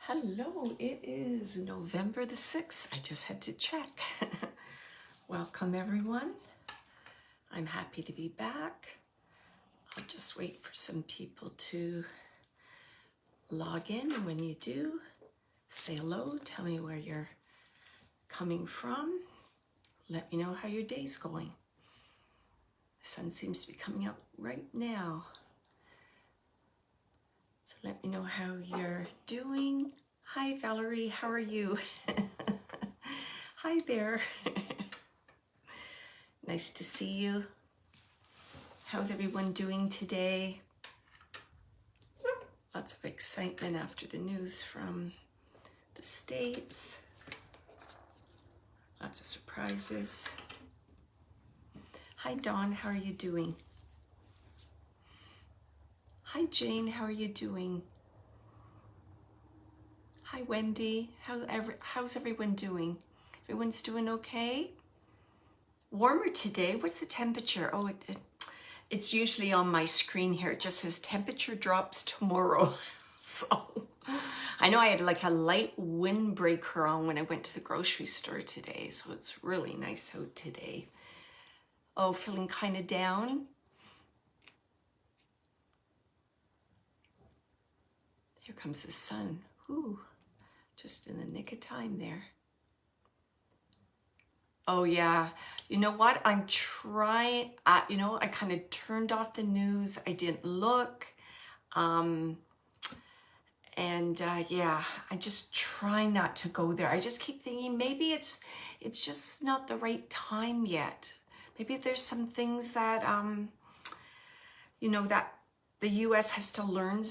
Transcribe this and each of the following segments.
Hello, it is November the 6th. I just had to check. Welcome, everyone. I'm happy to be back. I'll just wait for some people to log in. And when you do, say hello, tell me where you're coming from. Let me know how your day's going. The sun seems to be coming up right now. So let me know how you're doing. Hi, Valerie, how are you? Hi there. Nice to see you. How's everyone doing today? Lots of excitement after the news from the States. Lots of surprises. Hi, Dawn, how are you doing? Hi, Jane, how are you doing? Hi, Wendy, how's everyone doing? Everyone's doing okay? Warmer today. What's the temperature? Oh, it's usually on my screen here. It just says temperature drops tomorrow. So I know I had like a light windbreaker on when I went to the grocery store today. So it's really nice out today. Oh, feeling kind of down. Here comes the sun. Ooh, just in the nick of time there. Oh yeah, you know what? I'm trying, I kind of turned off the news. I didn't look. Yeah, I just try not to go there. I just keep thinking maybe it's just not the right time yet. Maybe there's some things that, that the US has to learn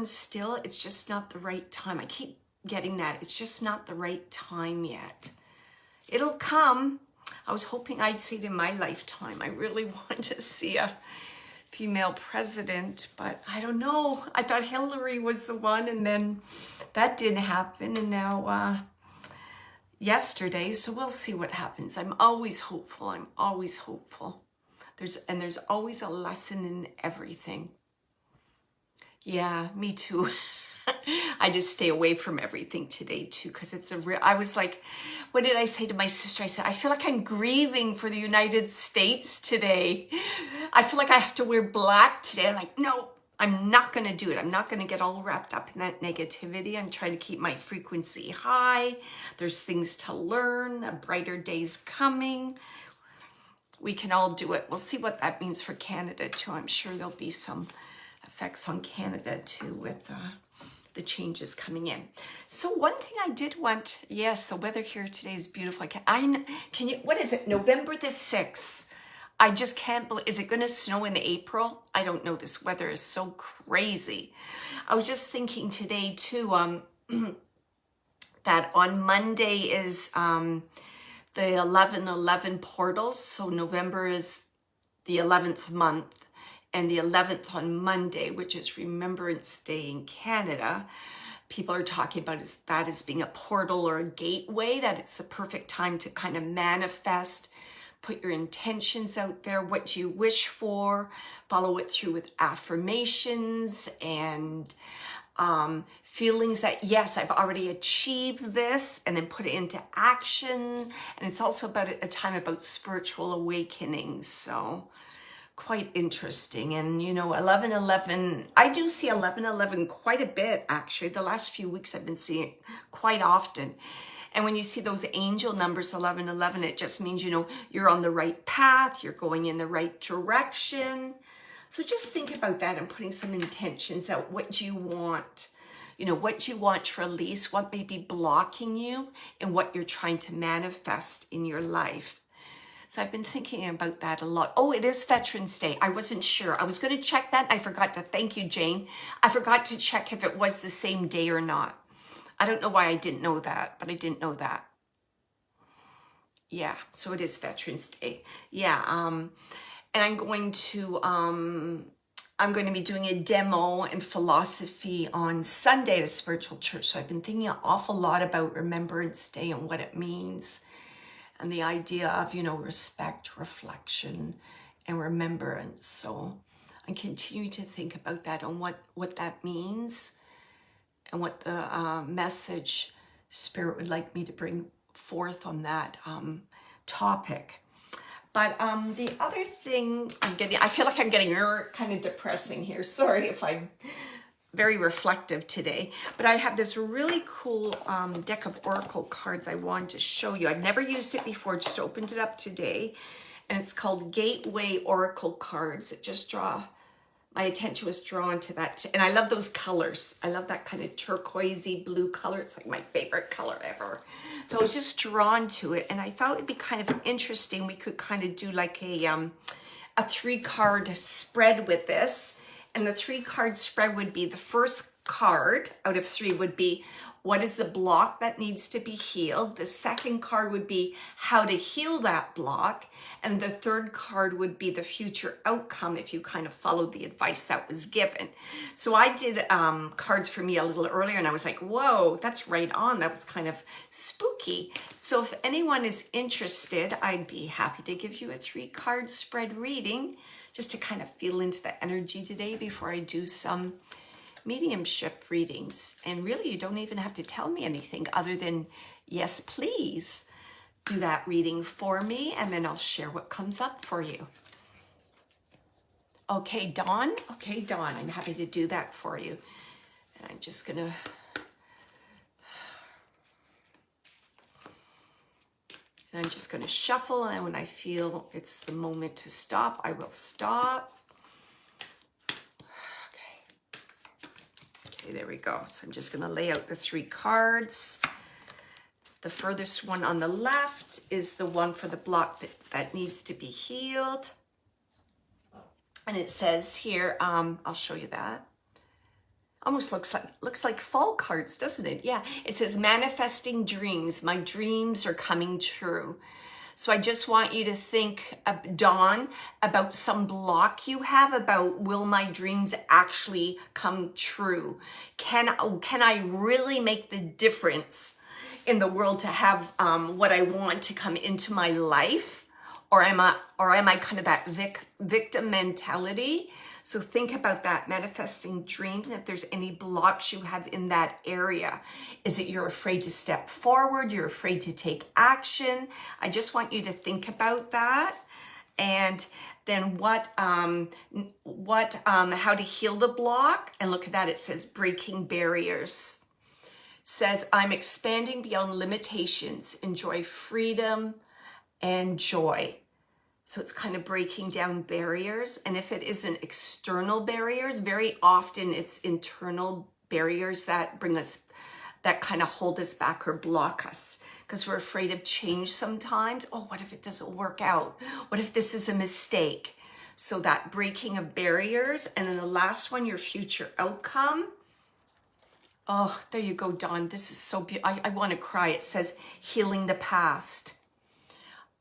still. It's just not the right time. I keep getting that. It's just not the right time yet. It'll come. I was hoping I'd see it in my lifetime. I really want to see a female president, but I don't know. I thought Hillary was the one, and then that didn't happen, and now yesterday, so we'll see what happens. I'm always hopeful. I'm always hopeful. There's always a lesson in everything. Yeah, me too. I just stay away from everything today too, because it's I was like, what did I say to my sister? I said, I feel like I'm grieving for the United States today. I feel like I have to wear black today. I'm like, no, I'm not going to do it. I'm not going to get all wrapped up in that negativity. I'm trying to keep my frequency high. There's things to learn. A brighter day's coming. We can all do it. We'll see what that means for Canada too. I'm sure there'll be some effects on Canada too with the changes coming in. So one thing I did want, yes, the weather here today is beautiful. Can you, what is it? November the 6th. I just can't believe, is it going to snow in April? I don't know. This weather is so crazy. I was just thinking today too, that on Monday is the 11/11 portals. So November is the 11th month, and the 11th on Monday, which is Remembrance Day in Canada. People are talking about that as being a portal or a gateway, that it's the perfect time to kind of manifest, put your intentions out there, what you wish for, follow it through with affirmations and feelings that, yes, I've already achieved this, and then put it into action. And it's also about a time about spiritual awakening. So quite interesting. And 11/11, I do see 11/11 quite a bit actually. The last few weeks I've been seeing it quite often. And when you see those angel numbers 11/11, it just means you're on the right path, you're going in the right direction. So just think about that and putting some intentions out. What do you want? What do you want to release? What may be blocking you, and what you're trying to manifest in your life. So I've been thinking about that a lot. Oh, it is Veterans Day. I wasn't sure. I was going to check that. I forgot to. Thank you, Jane. I forgot to check if it was the same day or not. I don't know why I didn't know that, but I didn't know that. Yeah, so it is Veterans Day. Yeah, and I'm going to be doing a demo in philosophy on Sunday at a spiritual church. So I've been thinking an awful lot about Remembrance Day and what it means, and the idea of, respect, reflection, and remembrance. So I continue to think about that and what that means. and what the message Spirit would like me to bring forth on that topic. But the other thing I feel like I'm getting kind of depressing here. Sorry if I'm very reflective today, but I have this really cool deck of oracle cards I wanted to show you. I've never used it before, just opened it up today, and it's called Gateway Oracle Cards. It just my attention was drawn to that, and I love those colors. I love that kind of turquoisey blue color. It's like my favorite color ever. So I was just drawn to it, and I thought it'd be kind of interesting. We could kind of do like a 3-card spread with this, and the 3-card spread would be the first card out of 3 would be what is the block that needs to be healed. The second card would be how to heal that block. And the third card would be the future outcome if you kind of followed the advice that was given. So I did cards for me a little earlier, and I was like, whoa, that's right on. That was kind of spooky. So if anyone is interested, I'd be happy to give you a 3-card spread reading just to kind of feel into the energy today before I do some mediumship readings. And really, you don't even have to tell me anything other than, yes, please do that reading for me, and then I'll share what comes up for you. Okay, Dawn. Okay, Dawn, I'm happy to do that for you. And I'm just gonna shuffle, and when I feel it's the moment to stop, I will stop. Okay, there we go. So I'm just gonna lay out the 3 cards. The furthest one on the left is the one for the block that needs to be healed. And it says here, I'll show you that. Almost looks like fall cards, doesn't it? Yeah, it says manifesting dreams. My dreams are coming true. So I just want you to think, Dawn, about some block you have about, will my dreams actually come true? Can I really make the difference in the world to have what I want to come into my life? Or am I kind of that victim mentality? So think about that, manifesting dreams, and if there's any blocks you have in that area. Is it you're afraid to step forward? You're afraid to take action? I just want you to think about that. And then how to heal the block. And look at that, it says breaking barriers. It says, I'm expanding beyond limitations, enjoy freedom and joy. So it's kind of breaking down barriers. And if it isn't external barriers, very often it's internal barriers that bring us, that kind of hold us back or block us, because we're afraid of change sometimes. Oh, what if it doesn't work out? What if this is a mistake? So that breaking of barriers. And then the last one, your future outcome. Oh, there you go, Dawn. This is so beautiful. I want to cry. It says healing the past.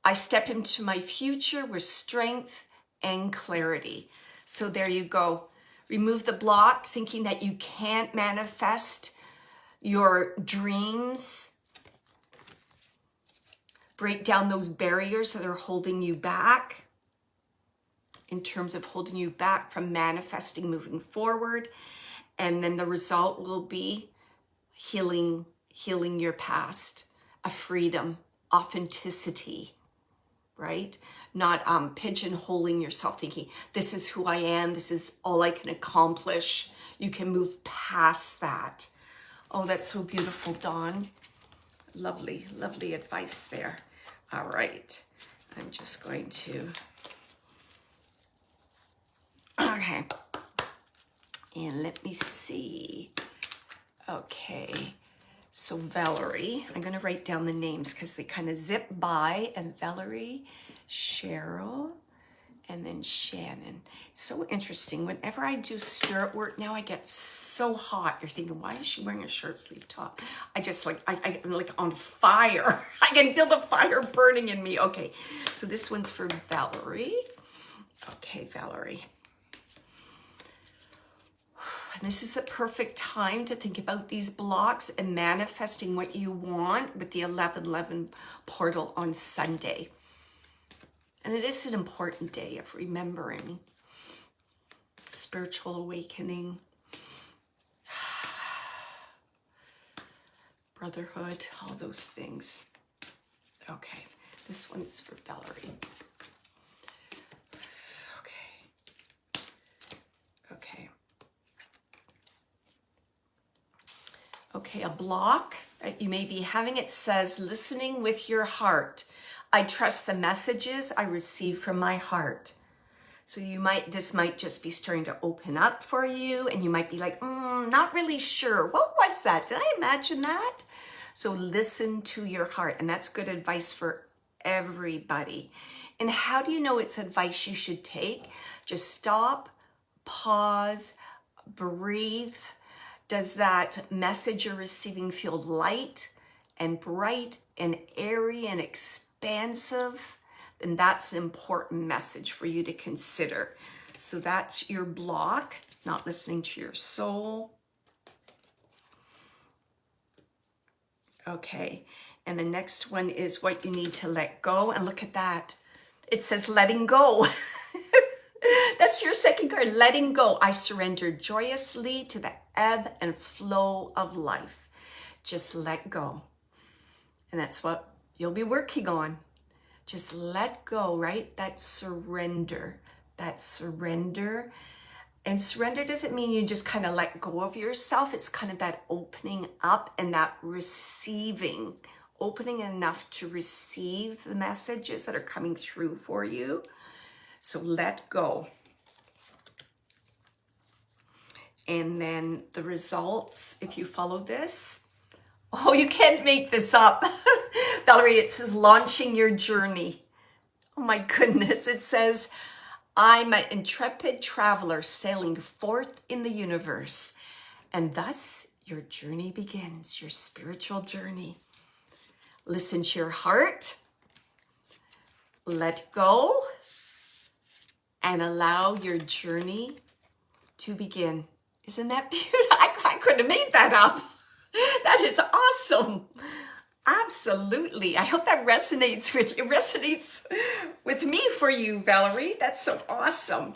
I step into my future with strength and clarity. So there you go. Remove the block, thinking that you can't manifest your dreams. Break down those barriers that are holding you back, in terms of holding you back from manifesting, moving forward. And then the result will be healing your past, a freedom, authenticity. Right? Not pigeonholing yourself, thinking this is who I am, this is all I can accomplish. You can move past that. Oh, that's so beautiful, Dawn. Lovely, lovely advice there. All right, I'm just going to, okay, and let me see. Okay. So Valerie, I'm going to write down the names because they kind of zip by, and Valerie, Cheryl, and then Shannon. It's so interesting. Whenever I do spirit work now, I get so hot. You're thinking, why is she wearing a short sleeve top? I'm like on fire. I can feel the fire burning in me. Okay, so this one's for Valerie. Okay, Valerie. And this is the perfect time to think about these blocks and manifesting what you want with the 11/11 portal on Sunday. And it is an important day of remembering, spiritual awakening. brotherhood, all those things. Okay, this one is for Valerie. Okay. Okay, a block that you may be having, it says, listening with your heart. I trust the messages I receive from my heart. So this might just be starting to open up for you, and you might be like, not really sure. What was that? Did I imagine that? So listen to your heart, and that's good advice for everybody. And how do you know it's advice you should take? Just stop, pause, breathe. Does that message you're receiving feel light and bright and airy and expansive? Then that's an important message for you to consider. So that's your block, not listening to your soul. Okay, and the next one is what you need to let go. And look at that. It says letting go. That's your second card, letting go. I surrender joyously to the ebb and flow of life. Just let go. And that's what you'll be working on. Just let go, right? That surrender. And surrender doesn't mean you just kind of let go of yourself. It's kind of that opening up and that receiving. Opening enough to receive the messages that are coming through for you. So let go. And then the results, if you follow this, oh, you can't make this up. Valerie, it says launching your journey. Oh my goodness. It says, I'm an intrepid traveler sailing forth in the universe. And thus your journey begins, your spiritual journey. Listen to your heart. Let go. And allow your journey to begin. Isn't that beautiful? I couldn't have made that up. That is awesome. Absolutely. I hope that resonates with you. Resonates with me for you, Valerie. That's so awesome.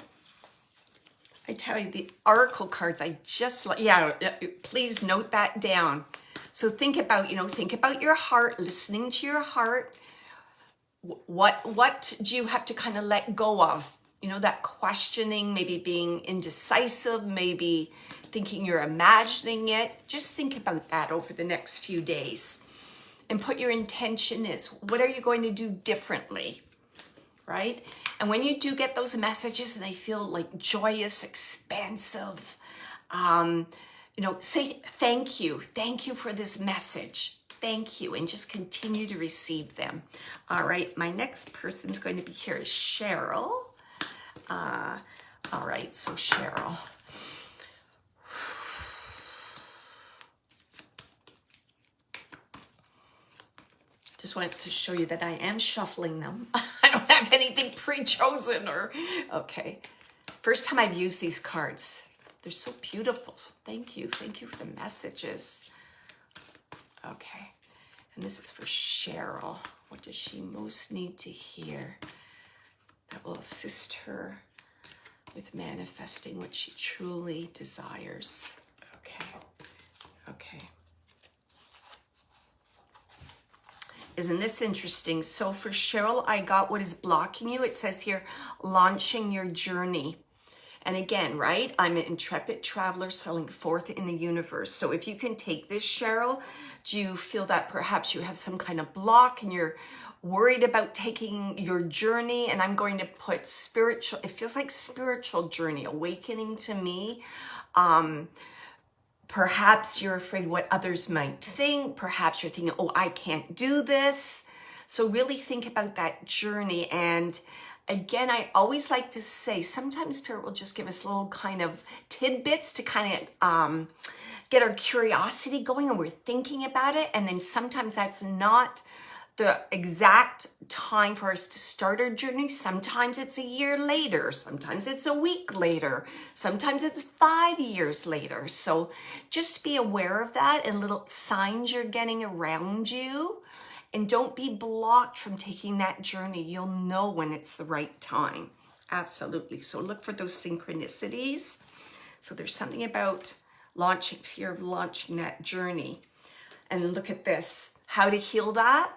I tell you, the oracle cards, I just like, yeah, please note that down. So think about your heart, listening to your heart. What do you have to kind of let go of? That questioning, maybe being indecisive, maybe thinking you're imagining it. Just think about that over the next few days. And put your intention is, what are you going to do differently, right? And when you do get those messages and they feel like joyous, expansive, say thank you. Thank you for this message. Thank you. And just continue to receive them. All right, my next person's going to be here is Cheryl. All right, so Cheryl. Just wanted to show you that I am shuffling them. I don't have anything pre-chosen okay. First time I've used these cards. They're so beautiful. Thank you. Thank you for the messages. Okay, and this is for Cheryl. What does she most need to hear that will assist her with manifesting what she truly desires? Okay. Isn't this interesting? So for Cheryl, I got what is blocking you. It says here, launching your journey. And again, right? I'm an intrepid traveler sailing forth in the universe. So if you can take this, Cheryl, do you feel that perhaps you have some kind of block and you're worried about taking your journey? And I'm going to put spiritual, it feels like spiritual journey, awakening to me. Perhaps you're afraid what others might think. Perhaps you're thinking, oh, I can't do this. So really think about that journey. And again, I always like to say, sometimes Spirit will just give us little kind of tidbits to kind of get our curiosity going and we're thinking about it. And then sometimes that's not the exact time for us to start our journey. Sometimes it's a year later. Sometimes it's a week later. Sometimes it's 5 years later. So just be aware of that and little signs you're getting around you. And don't be blocked from taking that journey. You'll know when it's the right time. Absolutely. So look for those synchronicities. So there's something about fear of launching that journey. And look at this. How to heal that?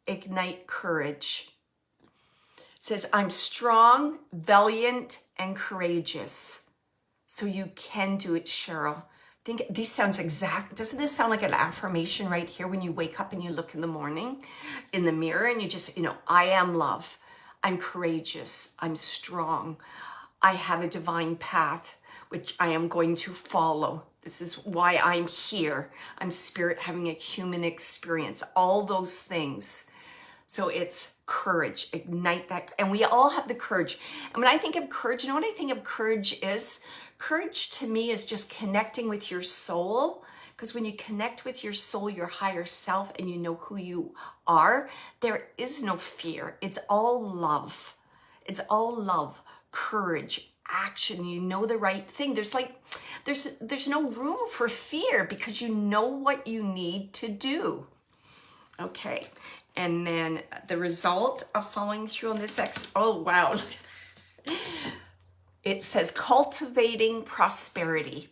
Ignite courage. It says, I'm strong, valiant, and courageous. So you can do it, Cheryl. Think this sounds exact. Doesn't this sound like an affirmation right here when you wake up and you look in the morning in the mirror and you just, I am love. I'm courageous. I'm strong. I have a divine path, which I am going to follow. This is why I'm here. I'm spirit having a human experience. All those things. So it's courage, ignite that. And we all have the courage. And when I think of courage, you know what I think of courage is? Courage to me is just connecting with your soul. Because when you connect with your soul, your higher self, and you know who you are, there is no fear. It's all love. It's all love, courage, action. You know the right thing. There's no room for fear because you know what you need to do. Okay. And then the result of following through on this oh, wow. It says cultivating prosperity.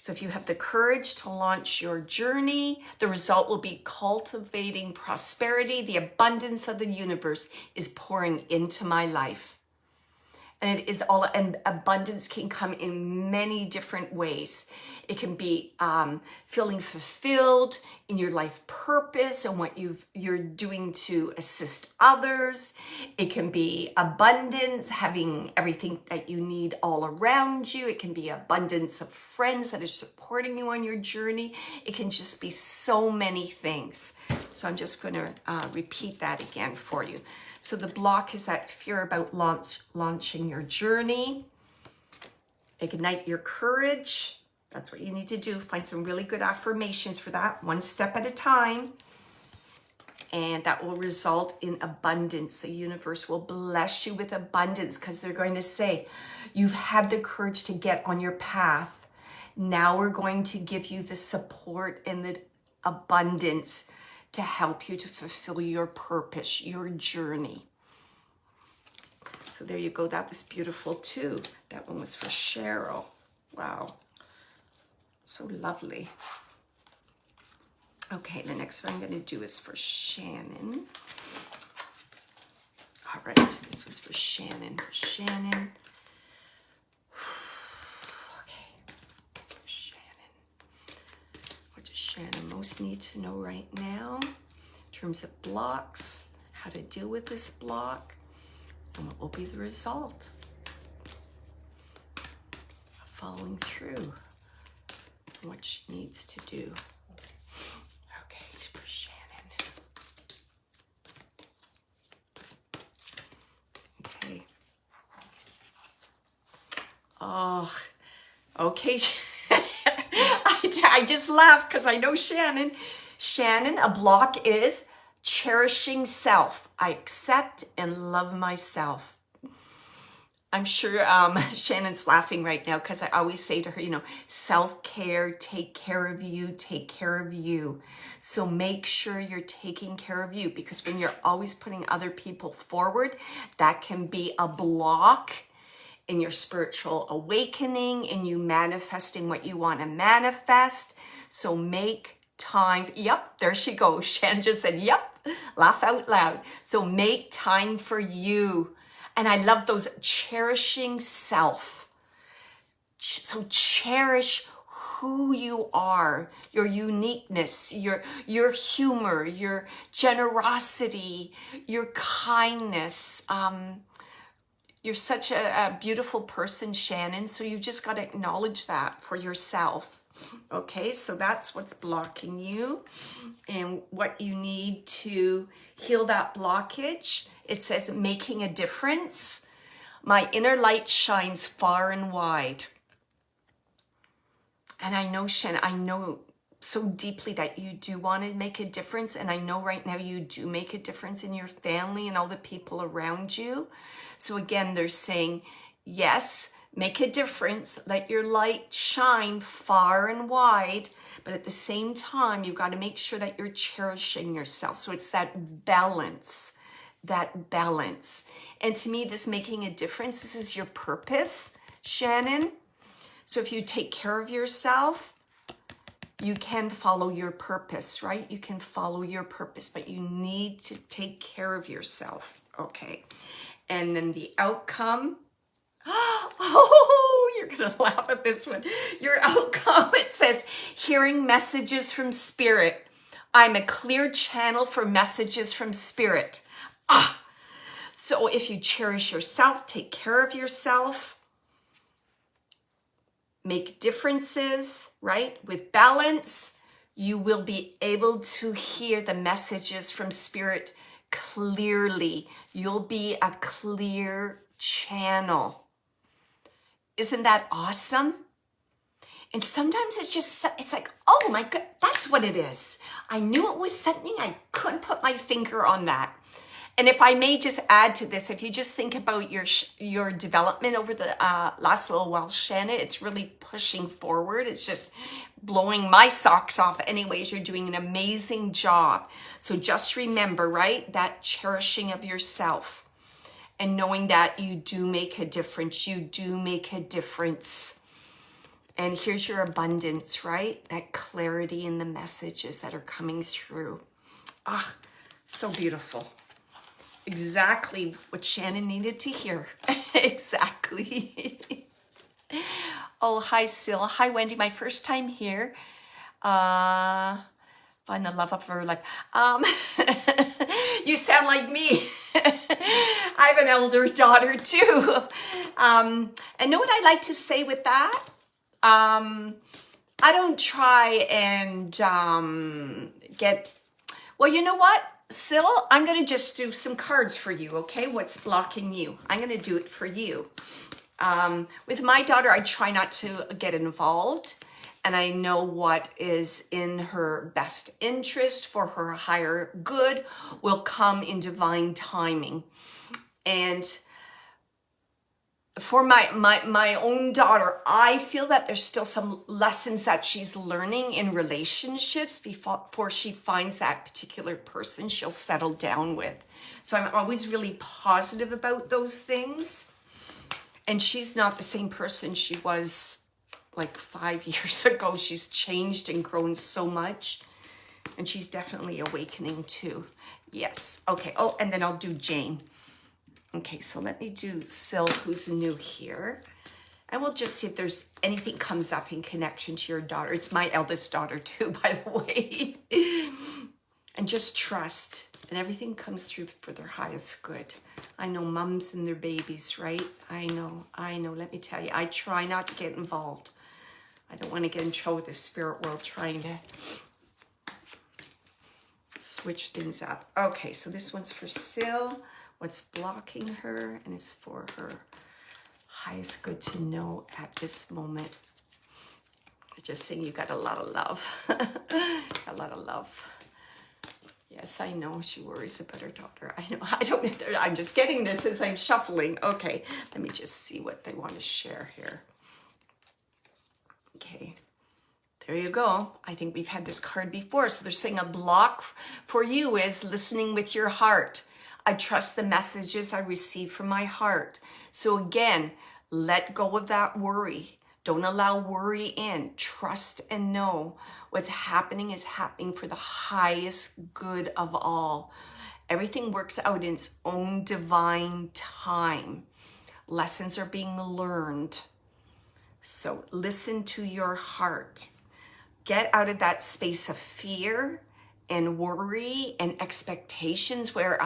So if you have the courage to launch your journey, the result will be cultivating prosperity. The abundance of the universe is pouring into my life. And it is all, and abundance can come in many different ways. It can be feeling fulfilled in your life purpose and what you're doing to assist others. It can be abundance, having everything that you need all around you. It can be abundance of friends that are supporting you on your journey. It can just be so many things. So I'm just going to repeat that again for you. So the block is that fear about launching your journey. Ignite your courage. That's what you need to do. Find some really good affirmations for that, one step at a time. And that will result in abundance. The universe will bless you with abundance because they're going to say, you've had the courage to get on your path. Now we're going to give you the support and the abundance to help you to fulfill your purpose, your journey. So there you go. That was beautiful too. That one was for Cheryl. Wow. So lovely. Okay, the next one I'm going to do is for Shannon. All right, this was for Shannon. Shannon. Shannon most need to know right now in terms of blocks, how to deal with this block, and what will be the result of following through on what she needs to do. Okay, for Shannon. Okay. Oh, okay. I just laughed because I know Shannon. Shannon, a block is cherishing self. I accept and love myself. I'm sure Shannon's laughing right now because I always say to her, self-care, take care of you, take care of you. So make sure you're taking care of you, because when you're always putting other people forward, that can be a block in your spiritual awakening, in you manifesting what you want to manifest. So make time. Yep, there she goes. Shannon just said, yep, laugh out loud. So make time for you. And I love those cherishing self. So cherish who you are, your uniqueness, your humor, your generosity, your kindness. You're such a beautiful person, Shannon. So you just got to acknowledge that for yourself. Okay, so that's what's blocking you and what you need to heal that blockage. It says making a difference. My inner light shines far and wide. And I know, Shannon, I know so deeply that you do want to make a difference. And I know right now you do make a difference in your family and all the people around you. So again, they're saying, yes, make a difference. Let your light shine far and wide. But at the same time, you've got to make sure that you're cherishing yourself. So it's that balance, And to me, this making a difference, this is your purpose, Shannon. So if you take care of yourself, you can follow your purpose, right? You can follow your purpose, but you need to take care of yourself, okay? And then the outcome, oh, you're gonna laugh at this one. Your outcome, it says, hearing messages from spirit. I'm a clear channel for messages from spirit. So if you cherish yourself, take care of yourself, make differences, right? With balance, you will be able to hear the messages from spirit clearly. You'll be a clear channel. Isn't that awesome? And sometimes it's like, oh my God, that's what it is. I knew it was something, I couldn't put my finger on that. And if I may just add to this, if you just think about your development over the last little while, Shanna, it's really pushing forward. It's just blowing my socks off. Anyways, you're doing an amazing job. So just remember, right, that cherishing of yourself and knowing that you do make a difference. You do make a difference. And here's your abundance, right? That clarity in the messages that are coming through. Ah, so beautiful. Exactly what Shannon needed to hear. Exactly. Oh, hi, Sil. Hi, Wendy. My first time here. Find the love of her life. You sound like me. I have an elder daughter too. And know what I like to say with that? I don't try and get, well, you know what? Sil, I'm going to just do some cards for you, okay? What's blocking you? I'm going to do it for you. With my daughter, I try not to get involved, and I know what is in her best interest for her higher good will come in divine timing. And for my own daughter, I feel that there's still some lessons that she's learning in relationships before she finds that particular person she'll settle down with. So I'm always really positive about those things. And she's not the same person she was like 5 years ago. She's changed and grown so much. And she's definitely awakening too. Yes. Okay. Oh, and then I'll do Jane. Okay, so let me do Sil, who's new here. And we'll just see if there's anything comes up in connection to your daughter. It's my eldest daughter too, by the way. And just trust, and everything comes through for their highest good. I know mums and their babies, right? I know. Let me tell you, I try not to get involved. I don't want to get in trouble with the spirit world trying to switch things up. Okay, so this one's for Sil. What's blocking her, and it's for her highest good to know at this moment. Just saying you got a lot of love. A lot of love. Yes, I know she worries about her daughter. I know. I don't. I'm just getting this as I'm shuffling. Okay, let me just see what they want to share here. Okay. There you go. I think we've had this card before. So they're saying a block for you is listening with your heart. I trust the messages I receive from my heart. So again, let go of that worry. Don't allow worry in. Trust and know what's happening is happening for the highest good of all. Everything works out in its own divine time. Lessons are being learned. So listen to your heart. Get out of that space of fear and worry and expectations where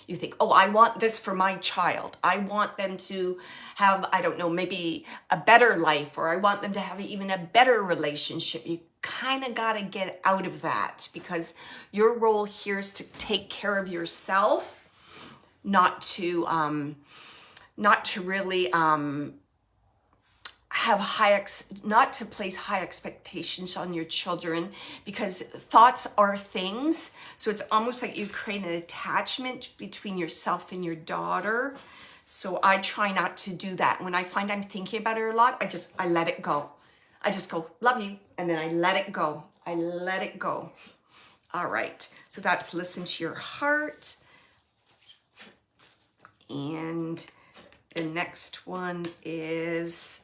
you think, oh, I want this for my child. I want them to have, I don't know, maybe a better life, or I want them to have even a better relationship. You kind of got to get out of that, because your role here is to take care of yourself, not to really not to place high expectations on your children, because thoughts are things. So it's almost like you create an attachment between yourself and your daughter. So I try not to do that. When I find I'm thinking about her a lot, I let it go. I just go, love you. And then I let it go. I let it go. All right. So that's listen to your heart. And the next one is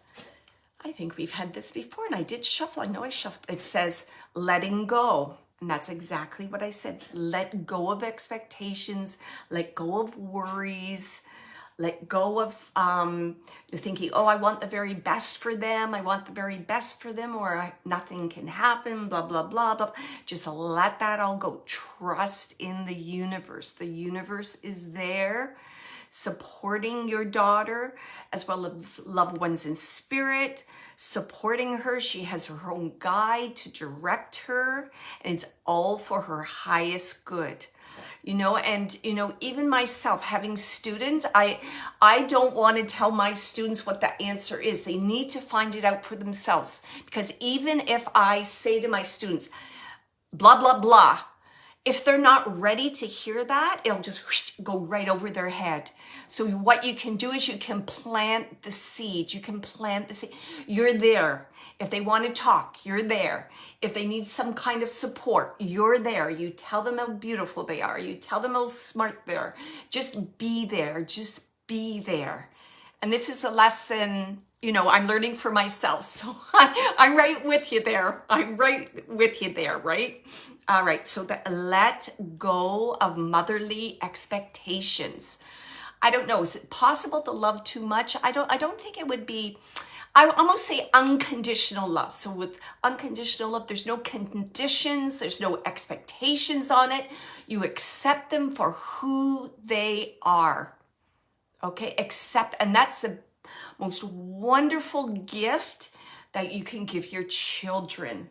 I think we've had this before, and I did shuffle. I know I shuffled. It says letting go. And that's exactly what I said. Let go of expectations, let go of worries, let go of thinking, oh, I want the very best for them. I want the very best for them, or nothing can happen, blah, blah, blah, blah. Just let that all go. Trust in the universe. The universe is there supporting your daughter as well as loved ones in spirit, supporting her. She has her own guide to direct her, and it's all for her highest good. And even myself having students, I don't want to tell my students what the answer is. They need to find it out for themselves, because even if I say to my students, blah, blah, blah, if they're not ready to hear that, it'll just go right over their head. So what you can do is you can plant the seed. You can plant the seed. You're there. If they want to talk, you're there. If they need some kind of support, you're there. You tell them how beautiful they are. You tell them how smart they are. Just be there. Just be there. And this is a lesson, I'm learning for myself. So I'm right with you there. I'm right with you there, right? All right, so let go of motherly expectations. I don't know, is it possible to love too much? I don't think it would be, I almost say unconditional love. So with unconditional love, there's no conditions, there's no expectations on it. You accept them for who they are. Okay, accept, and that's the most wonderful gift that you can give your children.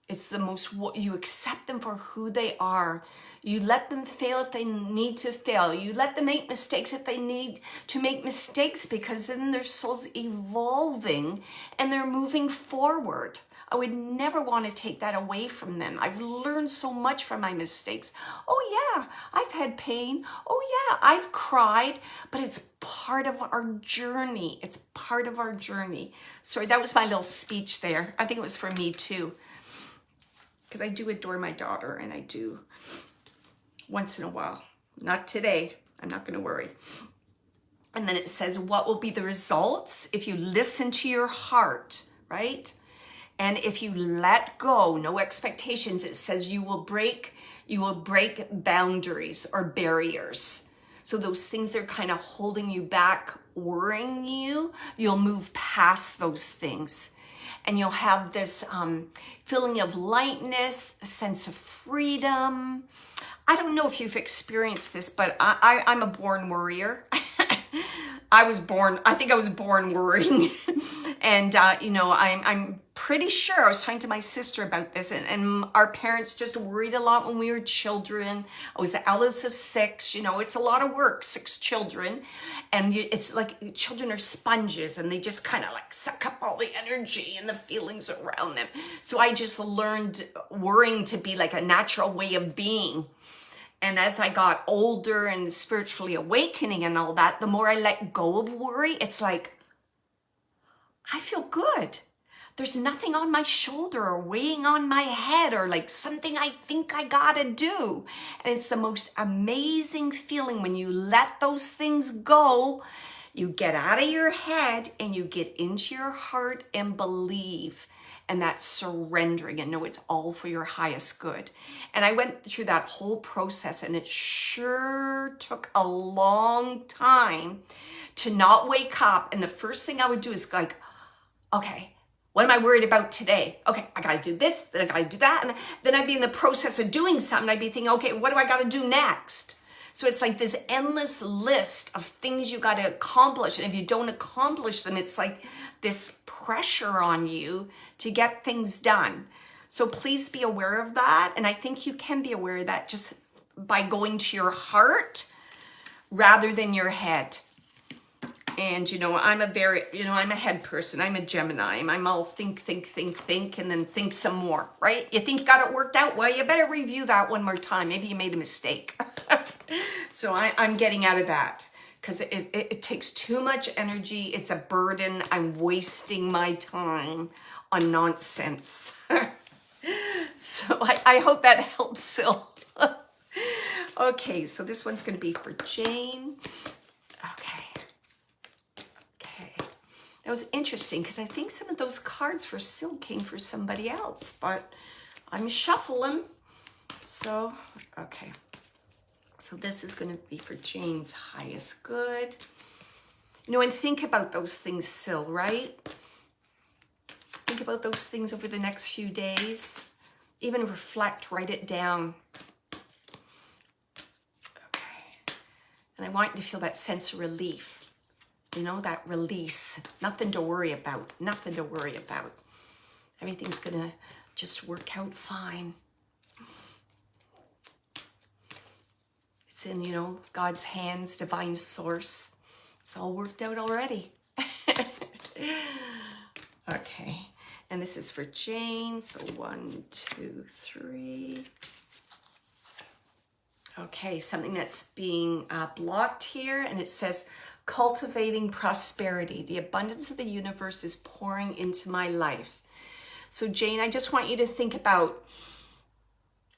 It's the most, you accept them for who they are. You let them fail if they need to fail. You let them make mistakes if they need to make mistakes, because then their soul's evolving and they're moving forward. I would never want to take that away from them. I've learned so much from my mistakes. Oh yeah, I've had pain. Oh yeah, I've cried, but it's part of our journey. It's part of our journey. Sorry, that was my little speech there. I think it was for me too, because I do adore my daughter, and I do once in a while. Not today. I'm not going to worry. And then it says, what will be the results if you listen to your heart, right? And if you let go, no expectations, it says you will break boundaries or barriers. So those things that are kind of holding you back, worrying you, you'll move past those things. And you'll have this feeling of lightness, a sense of freedom. I don't know if you've experienced this, but I'm a born worrier. I think I was born worrying. And, I'm pretty sure, I was talking to my sister about this, and our parents just worried a lot when we were children. I was the eldest of 6, it's a lot of work, 6 children. And it's like children are sponges, and they just kind of like suck up all the energy and the feelings around them. So I just learned worrying to be like a natural way of being. And as I got older and spiritually awakening and all that, the more I let go of worry, it's like, I feel good. There's nothing on my shoulder or weighing on my head or like something I think I gotta do. And it's the most amazing feeling when you let those things go. You get out of your head and you get into your heart and believe. And that's surrendering and know it's all for your highest good. And I went through that whole process, and it sure took a long time to not wake up. And the first thing I would do is like, okay, what am I worried about today? Okay, I gotta do this, then I gotta do that. And then I'd be in the process of doing something. I'd be thinking, okay, what do I gotta do next? So it's like this endless list of things you gotta accomplish. And if you don't accomplish them, it's like this pressure on you to get things done. So please be aware of that. And I think you can be aware of that just by going to your heart rather than your head. And, I'm a head person. I'm a Gemini. I'm all think, and then think some more, right? You think you got it worked out? Well, you better review that one more time. Maybe you made a mistake. So I'm getting out of that, because it takes too much energy. It's a burden. I'm wasting my time on nonsense. So I hope that helps, Sil. Okay, so this one's going to be for Jane. Okay. That was interesting because I think some of those cards for Syl came for somebody else, but I'm shuffling. So, okay. So this is going to be for Jane's highest good. You know, and think about those things, Syl, right? Think about those things over the next few days. Even reflect, write it down. Okay. And I want you to feel that sense of relief. You know, that release. Nothing to worry about. Nothing to worry about. Everything's going to just work out fine. It's in, you know, God's hands, divine source. It's all worked out already. Okay. And this is for Jane. So 1, 2, 3. Okay, something that's being blocked here. And it says, cultivating prosperity. The abundance of the universe is pouring into my life. So Jane, I just want you to think about,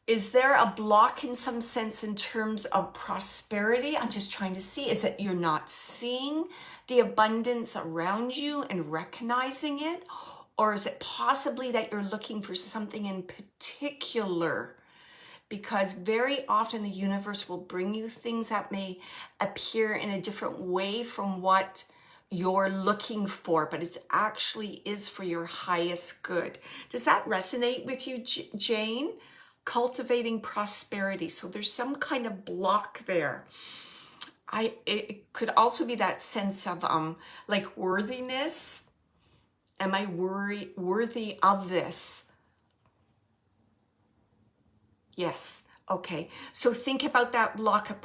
is there a block in some sense in terms of prosperity? I'm just trying to see, is it you're not seeing the abundance around you and recognizing it? Or is it possibly that you're looking for something in particular? Because very often the universe will bring you things that may appear in a different way from what you're looking for, but it actually is for your highest good. Does that resonate with you, Jane? Cultivating prosperity. So there's some kind of block there. It could also be that sense of like worthiness. Am I worthy of this? Yes. Okay. So think about that block of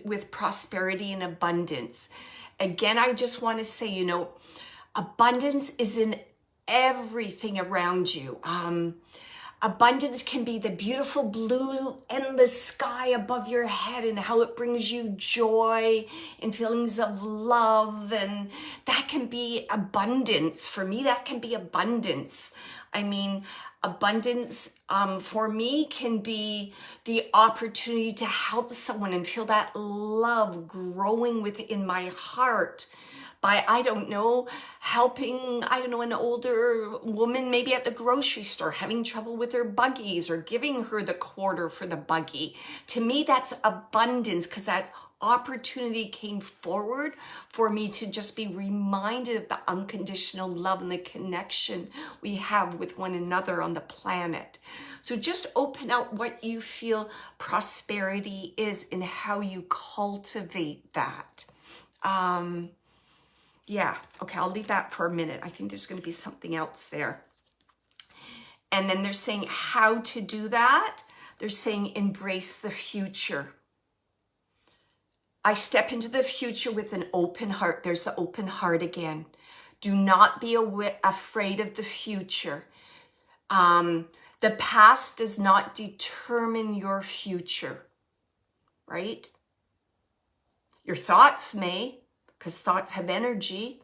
with prosperity and abundance. Again, I just want to say, you know, abundance is in everything around you. Abundance can be the beautiful blue endless sky above your head and how it brings you joy and feelings of love. And that can be abundance. For me, that can be abundance. I mean, abundance for me can be the opportunity to help someone and feel that love growing within my heart by, I don't know, helping, I don't know, an older woman maybe at the grocery store having trouble with her buggies or giving her the quarter for the buggy. To me, that's abundance because that opportunity came forward for me to just be reminded of the unconditional love and the connection we have with one another on the planet. So just open out what you feel prosperity is and how you cultivate that. Yeah, okay, I'll leave that for a minute. I think there's going to be something else there. And then they're saying how to do that. They're saying embrace the future. I step into the future with an open heart. There's the open heart again. Do not be afraid of the future. The past does not determine your future, right? Your thoughts may, because thoughts have energy.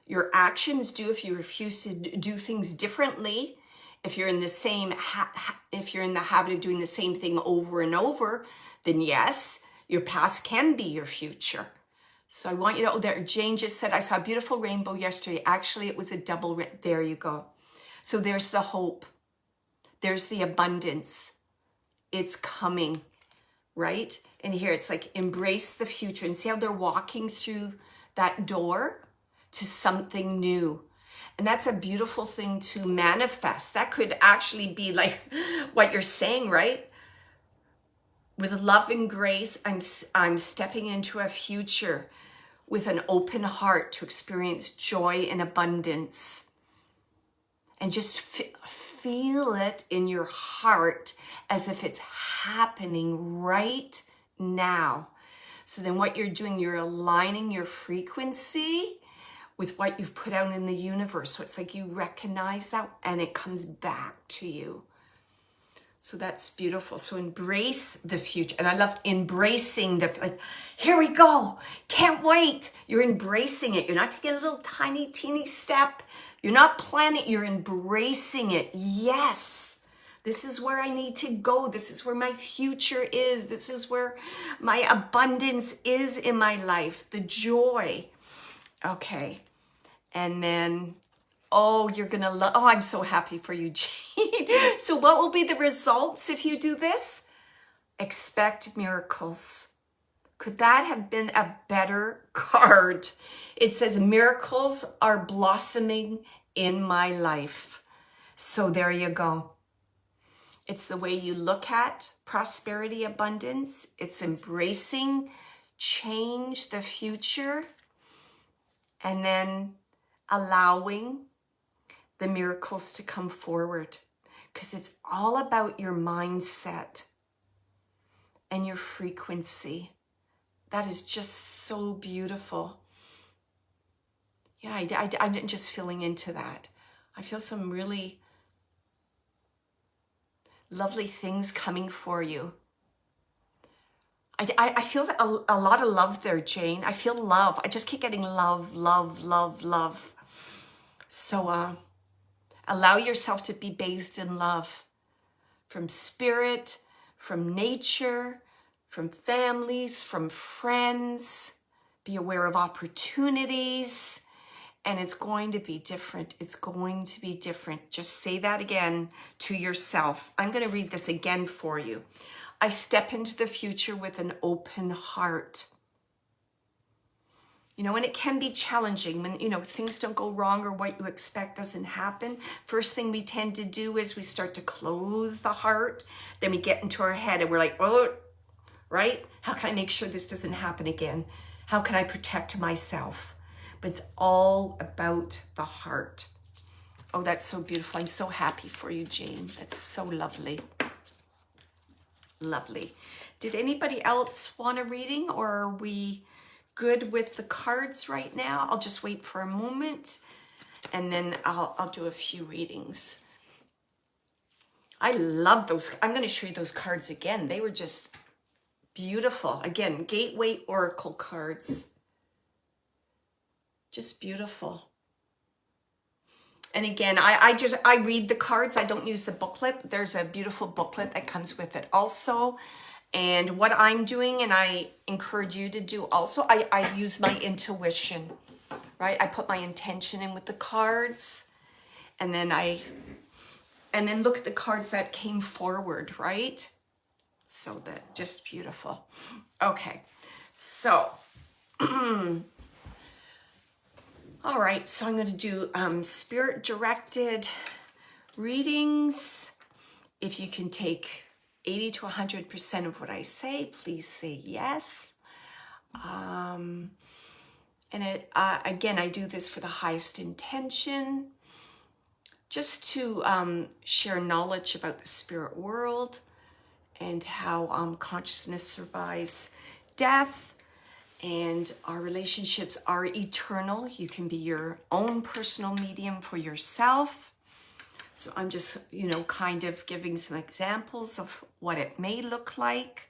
Your actions do if you refuse to do things differently. If you're in the same, if you're in the habit of doing the same thing over and over, then yes, your past can be your future. So I want you to know that Jane just said, I saw a beautiful rainbow yesterday. Actually, it was a double, there you go. So there's the hope. There's the abundance. It's coming, right? And here it's like embrace the future and see how they're walking through that door to something new. And that's a beautiful thing to manifest. That could actually be like what you're saying, right? With love and grace, I'm stepping into a future with an open heart to experience joy and abundance. And just feel it in your heart as if it's happening right now. So then what you're doing, you're aligning your frequency with what you've put out in the universe. So it's like you recognize that and it comes back to you. So that's beautiful. So embrace the future. And I love embracing like, here we go. Can't wait. You're embracing it. You're not taking a little tiny, teeny step. You're not planning. You're embracing it. Yes. This is where I need to go. This is where my future is. This is where my abundance is in my life. The joy. Okay. And then, oh, you're going to love, oh, I'm so happy for you, Jane. So what will be the results if you do this? Expect miracles. Could that have been a better card? It says, miracles are blossoming in my life. So there you go. It's the way you look at prosperity, abundance. It's embracing change, the future, and then allowing the miracles to come forward, because it's all about your mindset and your frequency. That is just so beautiful. Yeah, I'm just feeling into that. I feel some really lovely things coming for you. I feel a lot of love there, Jane. I feel love. I just keep getting love, love, love, love. So allow yourself to be bathed in love from spirit, from nature, from families, from friends. Be aware of opportunities. And it's going to be different. It's going to be different. Just say that again to yourself. I'm going to read this again for you. I step into the future with an open heart. You know, and it can be challenging when, you know, things don't go wrong or what you expect doesn't happen. First thing we tend to do is we start to close the heart. Then we get into our head and we're like, oh, right? How can I make sure this doesn't happen again? How can I protect myself? But it's all about the heart. Oh, that's so beautiful. I'm so happy for you, Jane. That's so lovely. Lovely. Did anybody else want a reading, or are we good with the cards right now? I'll just wait for a moment and then I'll do a few readings. I love those. I'm going to show you those cards again. They were just beautiful. Again, Gateway Oracle cards. Just beautiful. And again, I read the cards. I don't use the booklet. There's a beautiful booklet that comes with it also. And what I'm doing, and I encourage you to do also, I use my intuition, right? I put my intention in with the cards, and then look at the cards that came forward, right? So that just beautiful. Okay, so all right, so I'm going to do spirit-directed readings. If you can take 80 to 100% of what I say, please say yes. And again, I do this for the highest intention, just to share knowledge about the spirit world and how consciousness survives death. And our relationships are eternal. You can be your own personal medium for yourself. So I'm just, you know, kind of giving some examples of what it may look like.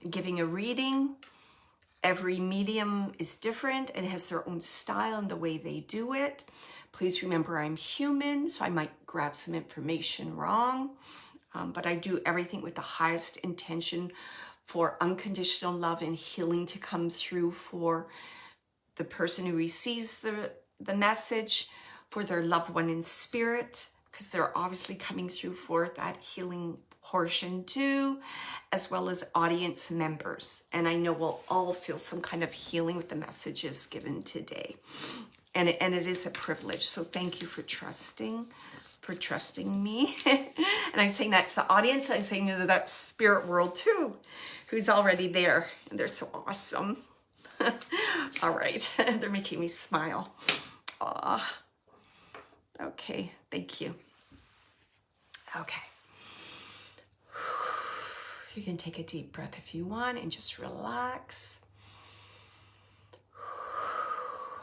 Giving a reading. Every medium is different and has their own style and the way they do it. Please remember I'm human, so I might grab some information wrong. But I do everything with the highest intention for unconditional love and healing to come through for the person who receives the message, for their loved one in spirit, because they're obviously coming through for that healing portion too, as well as audience members. And I know we'll all feel some kind of healing with the messages given today. And it is a privilege. So thank you for trusting me. And I'm saying that to the audience, and I'm saying to that spirit world too, who's already there. And they're so awesome. All right, they're making me smile. Aw. Okay, thank you. Okay. You can take a deep breath if you want and just relax.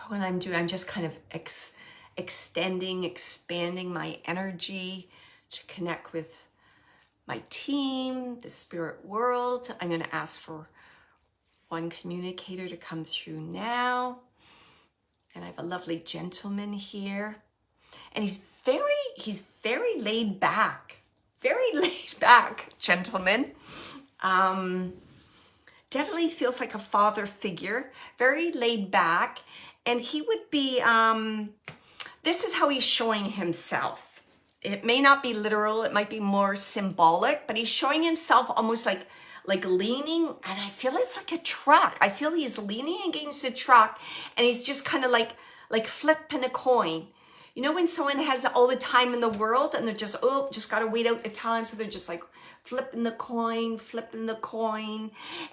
When I'm doing, I'm just kind of extending, expanding my energy to connect with my team, the spirit world. I'm going to ask for one communicator to come through now. And I have a lovely gentleman here. And he's very laid back. Very laid back gentleman. Definitely feels like a father figure. Very laid back. And he would be, this is how he's showing himself. It may not be literal, it might be more symbolic, but he's showing himself almost like leaning, and I feel it's like a truck. I feel he's leaning against a truck, and he's just kind of like flipping a coin. You know when someone has all the time in the world and they're just, oh, just got to wait out the time. So they're just like flipping the coin.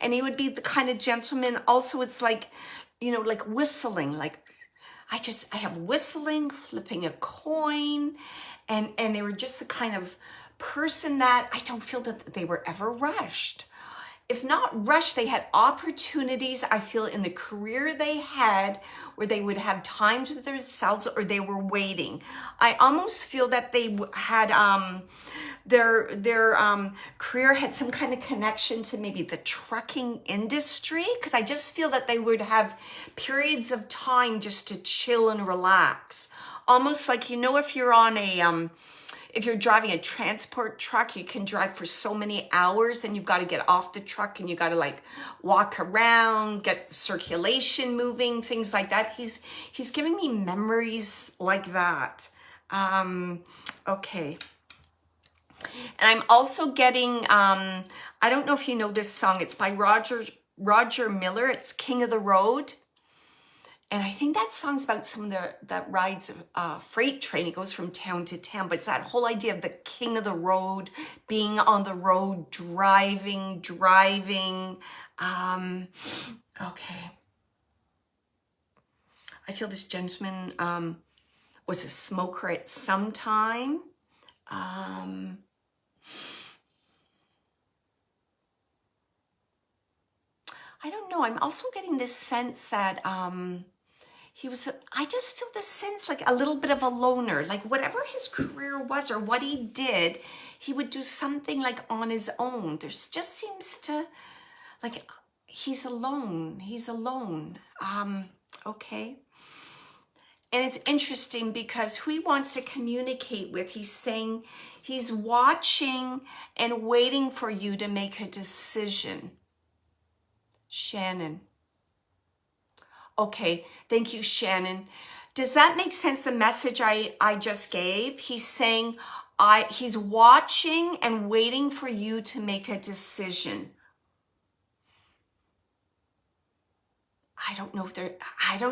And he would be the kind of gentleman. Also, it's like, you know, like whistling, like I have whistling, flipping a coin. And they were just the kind of person that I don't feel that they were ever rushed. If not rushed, they had opportunities, I feel, in the career they had where they would have time to themselves, or they were waiting. I almost feel that they had their career had some kind of connection to maybe the trucking industry, because I just feel that they would have periods of time just to chill and relax. Almost like, you know, if you're on a if you're driving a transport truck, you can drive for so many hours and you've got to get off the truck and you got to like walk around, get the circulation moving, things like that. He's giving me memories like that. Okay. And I'm also getting, I don't know if you know this song. It's by Roger Miller. It's King of the Road. And I think that song's about someone that rides a freight train. It goes from town to town. But it's that whole idea of the king of the road, being on the road, driving. Okay. I feel this gentleman was a smoker at some time. I don't know. I'm also getting this sense that I just feel this sense like a little bit of a loner, like whatever his career was or what he did, he would do something like on his own. There's just seems to, like, he's alone. Okay. And it's interesting because who he wants to communicate with, he's saying he's watching and waiting for you to make a decision. Shannon. Okay, thank you, Shannon. Does that make sense, the message I just gave? He's saying he's watching and waiting for you to make a decision. I don't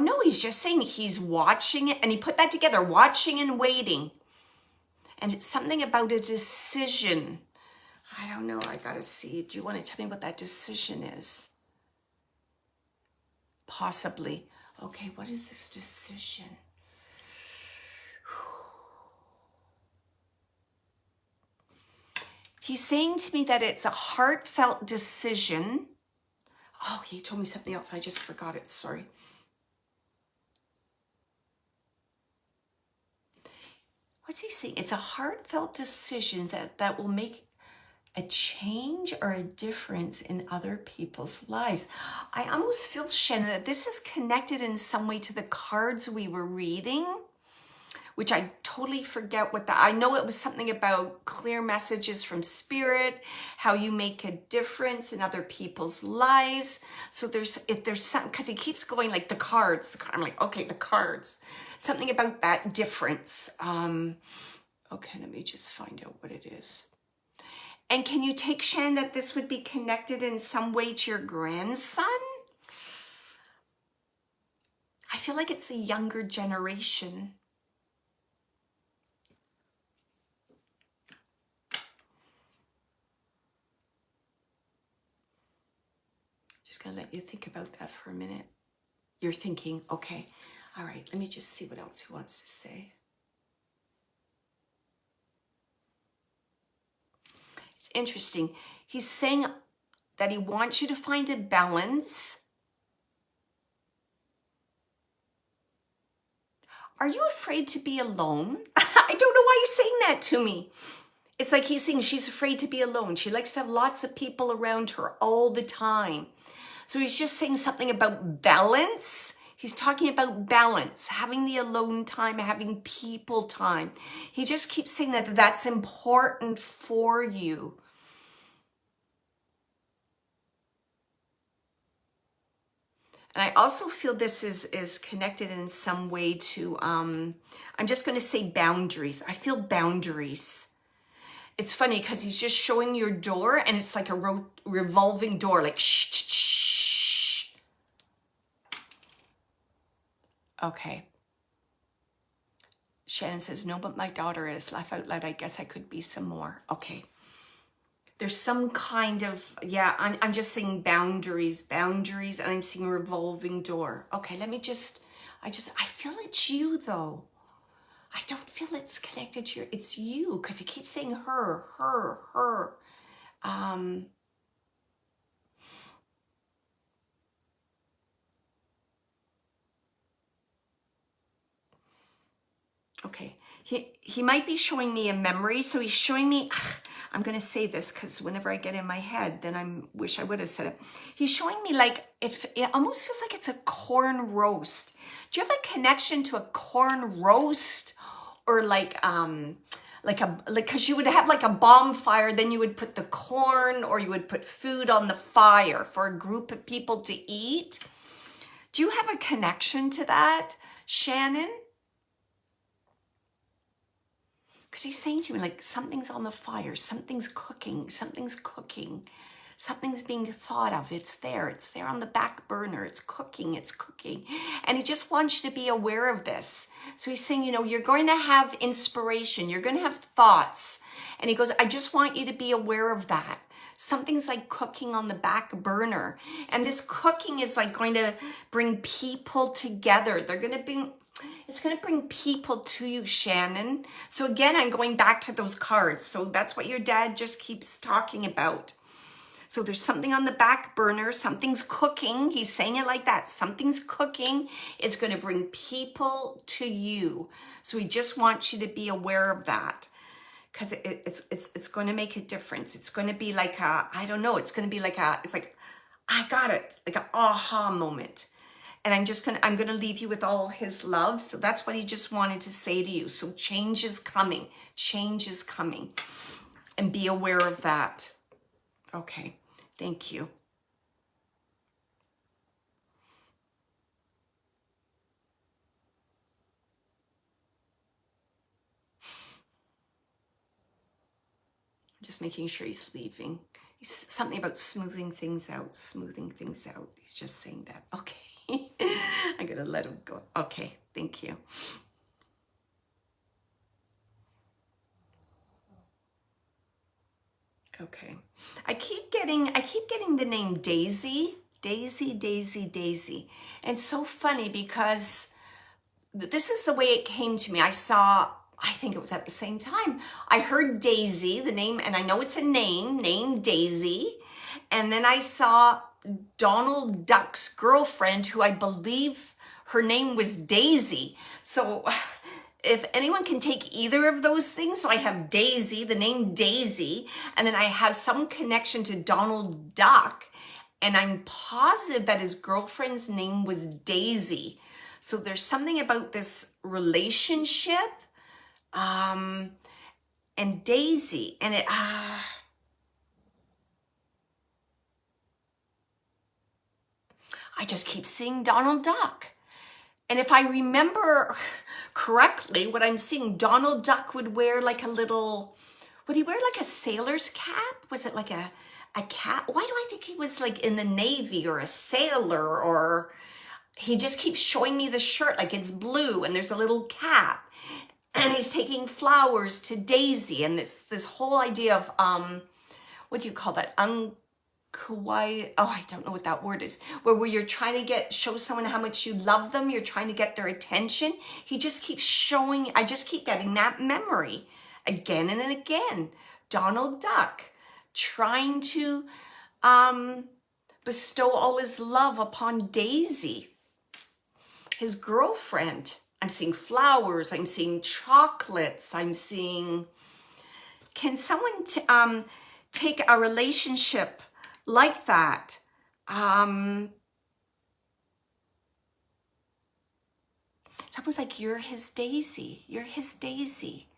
know. He's just saying he's watching it, and he put that together, watching and waiting. And it's something about a decision. I don't know, I gotta see. Do you want to tell me what that decision is? Possibly. Okay, what is this decision? He's saying to me that it's a heartfelt decision. Oh, he told me something else. I just forgot it. Sorry. What's he saying? It's a heartfelt decision that will make a change or a difference in other people's lives. I almost feel, Shannon, that this is connected in some way to the cards we were reading, which I totally forget what I know it was something about clear messages from spirit, how you make a difference in other people's lives. So if there's something, because he keeps going like the cards. I'm like, okay, the cards. Something about that difference. Okay, let me just find out what it is. And can you take, Shannon, that this would be connected in some way to your grandson? I feel like it's the younger generation. Just gonna let you think about that for a minute. You're thinking, okay, all right, let me just see what else he wants to say. It's interesting. He's saying that he wants you to find a balance. Are you afraid to be alone? I don't know why he's saying that to me. It's like he's saying she's afraid to be alone. She likes to have lots of people around her all the time. So he's just saying something about balance. He's talking about balance, having the alone time, having people time. He just keeps saying that that's important for you. And I also feel this is connected in some way to, I'm just going to say boundaries. I feel boundaries. It's funny because he's just showing your door and it's like a revolving door, like shh, shh, shh. Okay. Shannon says, no, but my daughter is. Laugh out loud. I guess I could be some more. Okay. There's some kind of, yeah, I'm just seeing boundaries, and I'm seeing revolving door. Okay, let me I feel it's you though. I don't feel it's connected to it's you, because he keeps saying her, her, her. Okay, he might be showing me a memory. So he's showing me, I'm going to say this because whenever I get in my head, then I wish I would have said it. He's showing me like, it almost feels like it's a corn roast. Do you have a connection to a corn roast? Or like because you would have like a bonfire, then you would put the corn, or you would put food on the fire for a group of people to eat. Do you have a connection to that, Shannon? Because he's saying to me, like, something's on the fire, something's cooking, something's being thought of. It's there on the back burner. It's cooking. And he just wants you to be aware of this. So he's saying, you're going to have inspiration. You're going to have thoughts. And he goes, I just want you to be aware of that. Something's like cooking on the back burner. And this cooking is like going to bring people together. It's going to bring people to you, Shannon. So again, I'm going back to those cards. So that's what your dad just keeps talking about. So there's something on the back burner. Something's cooking. He's saying it like that. Something's cooking. It's going to bring people to you. So he just wants you to be aware of that, because it's going to make a difference. It's going to be like I don't know. It's going to be like it's like, I got it. Like an aha moment. And I'm going to leave you with all his love. So that's what he just wanted to say to you. So change is coming. Change is coming. And be aware of that. Okay. Thank you. Just making sure he's leaving. He's something about smoothing things out. He's just saying that. Okay. I'm going to let him go. Okay. Thank you. Okay. I keep getting the name Daisy. Daisy. And it's so funny because this is the way it came to me. I think it was at the same time. I heard Daisy, the name, and I know it's a name Daisy. And then I saw Donald Duck's girlfriend, who I believe her name was Daisy. So if anyone can take either of those things, so I have Daisy, the name Daisy, and then I have some connection to Donald Duck, and I'm positive that his girlfriend's name was Daisy. So there's something about this relationship, and Daisy, and it, I just keep seeing Donald Duck. And if I remember correctly, what I'm seeing, Donald Duck would wear like would he wear like a sailor's cap? Was it like a cap? Why do I think he was like in the Navy or a sailor, or he just keeps showing me the shirt like it's blue and there's a little cap. And he's taking flowers to Daisy, and this whole idea of, what do you call that? Kawaii, I don't know what that word is, where you're trying to show someone how much you love them, you're trying to get their attention. He just keeps showing, I just keep getting that memory again and again. Donald Duck trying to bestow all his love upon Daisy, his girlfriend. I'm seeing flowers, I'm seeing chocolates, I'm seeing, can someone take a relationship like that? It's almost like you're his Daisy. You're his Daisy.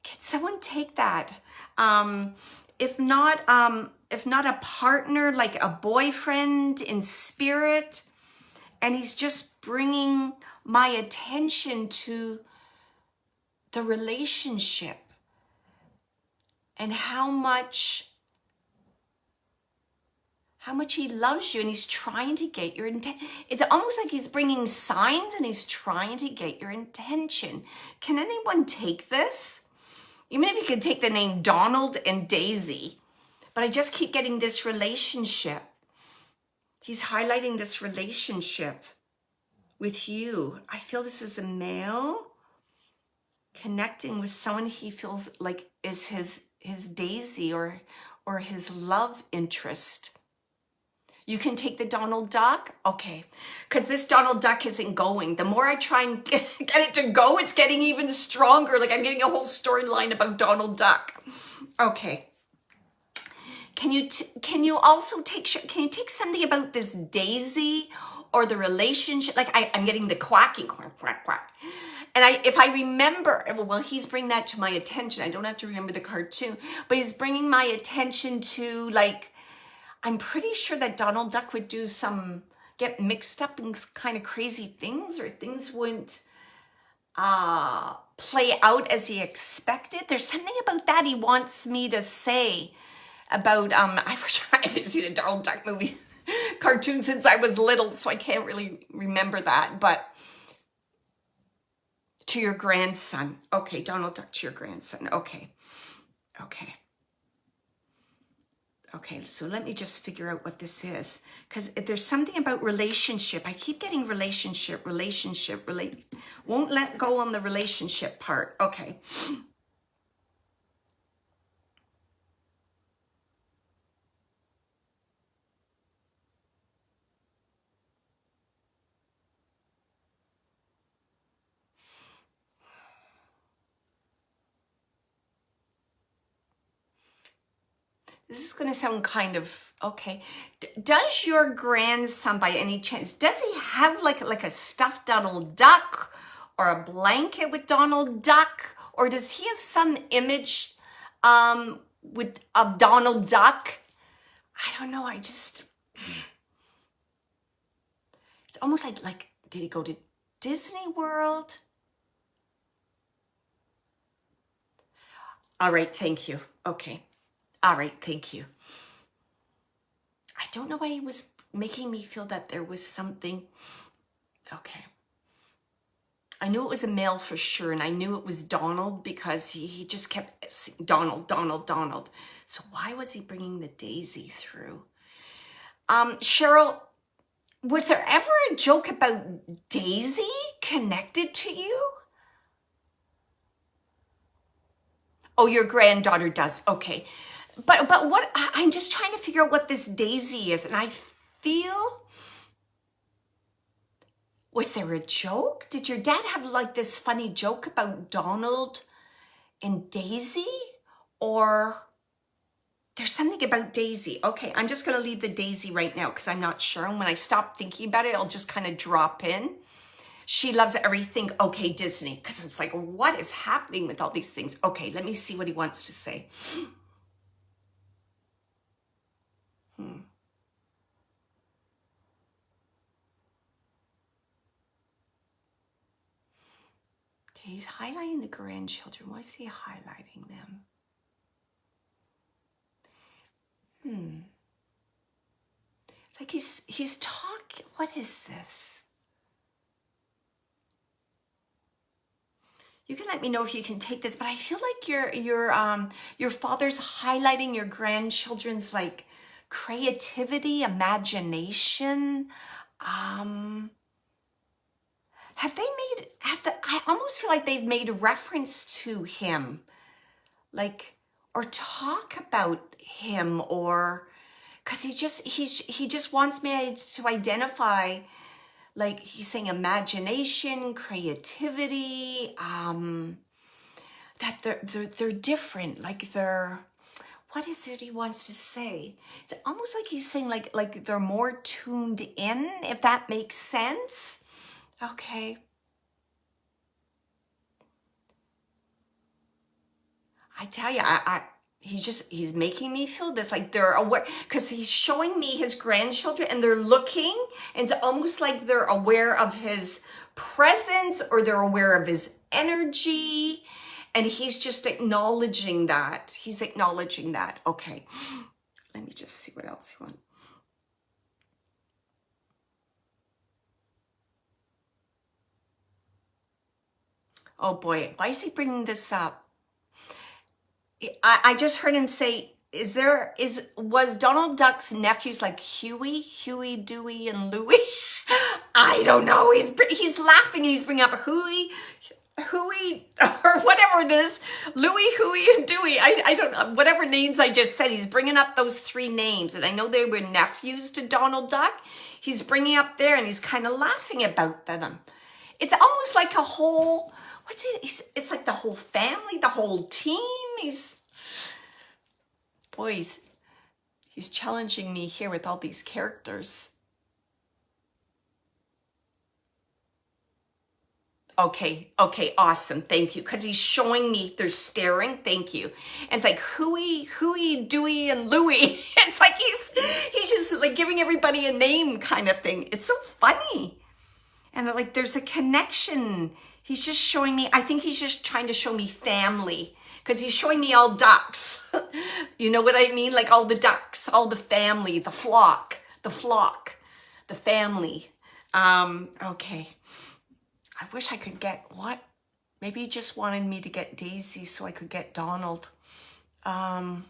Can someone take that? if not a partner, like a boyfriend in spirit, and he's just bringing my attention to the relationship and how much he loves you, and he's trying to get your intention. It's almost like he's bringing signs and he's trying to get your intention. Can anyone take this? Even if you could take the name Donald and Daisy, but I just keep getting this relationship. He's highlighting this relationship with you. I feel this is a male connecting with someone he feels like is his Daisy or his love interest. You can take the Donald Duck? Okay, because this Donald Duck isn't going. The more I try and get it to go, it's getting even stronger. Like I'm getting a whole storyline about Donald Duck. Okay. Can you also take something about this Daisy or the relationship? Like I'm getting the quacking, quack, quack, quack. And if I remember, well, he's bringing that to my attention. I don't have to remember the cartoon, but he's bringing my attention to, like, I'm pretty sure that Donald Duck would get mixed up in kind of crazy things, or things wouldn't play out as he expected. There's something about that he wants me to say about, I wish I haven't seen a Donald Duck movie, cartoon since I was little, so I can't really remember that, but to your grandson. Okay, Donald Duck to your grandson. Okay. Okay, so let me just figure out what this is, because there's something about relationship. I keep getting relationship, won't let go on the relationship part. Okay. This is going to sound kind of, okay. Does your grandson, by any chance, does he have like a stuffed Donald Duck or a blanket with Donald Duck? Or does he have some image of Donald Duck? I don't know. It's almost like, did he go to Disney World? All right, thank you. Okay. All right, thank you. I don't know why he was making me feel that there was something. Okay. I knew it was a male for sure, and I knew it was Donald because he just kept saying Donald, Donald, Donald. So why was he bringing the Daisy through? Cheryl, was there ever a joke about Daisy connected to you? Oh, your granddaughter does. Okay. But what, I'm just trying to figure out what this Daisy is. And I feel, was there a joke? Did your dad have like this funny joke about Donald and Daisy? Or there's something about Daisy. Okay, I'm just going to leave the Daisy right now because I'm not sure. And when I stop thinking about it, I'll just kind of drop in. She loves everything. Okay, Disney. Because it's like, what is happening with all these things? Okay, let me see what he wants to say. Okay, he's highlighting the grandchildren. Why is he highlighting them? It's like he's talking. What is this? You can let me know if you can take this, but I feel like your father's highlighting your grandchildren's like creativity, imagination. I almost feel like they've made reference to him, like, or talk about him, or because he just wants me to identify, like he's saying imagination, creativity, that they're different, like what is it he wants to say? It's almost like he's saying like they're more tuned in, if that makes sense. Okay. I tell you, he's making me feel this, like they're aware, because he's showing me his grandchildren and they're looking, and it's almost like they're aware of his presence or they're aware of his energy, and he's just acknowledging that. He's acknowledging that. Okay, let me just see what else he wants. Oh boy, why is he bringing this up? I just heard him say, was Donald Duck's nephews like Huey, Dewey, and Louie? I don't know. He's laughing and he's bringing up Huey, or whatever it is, Louie, Huey, and Dewey. I don't know, whatever names I just said. He's bringing up those three names, and I know they were nephews to Donald Duck. He's bringing up there, and he's kind of laughing about them. It's almost like a whole. What's it? It's like the whole family, the whole team. He's challenging me here with all these characters. Okay, awesome. Thank you. Because he's showing me, they're staring. Thank you. And it's like Huey, Dewey, and Louie. It's like he's just like giving everybody a name kind of thing. It's so funny. And like there's a connection. He's just showing me, I think he's just trying to show me family, because he's showing me all ducks. You know what I mean? Like all the ducks, all the family, the flock, the family. Okay. I wish I could get what? Maybe he just wanted me to get Daisy so I could get Donald. Can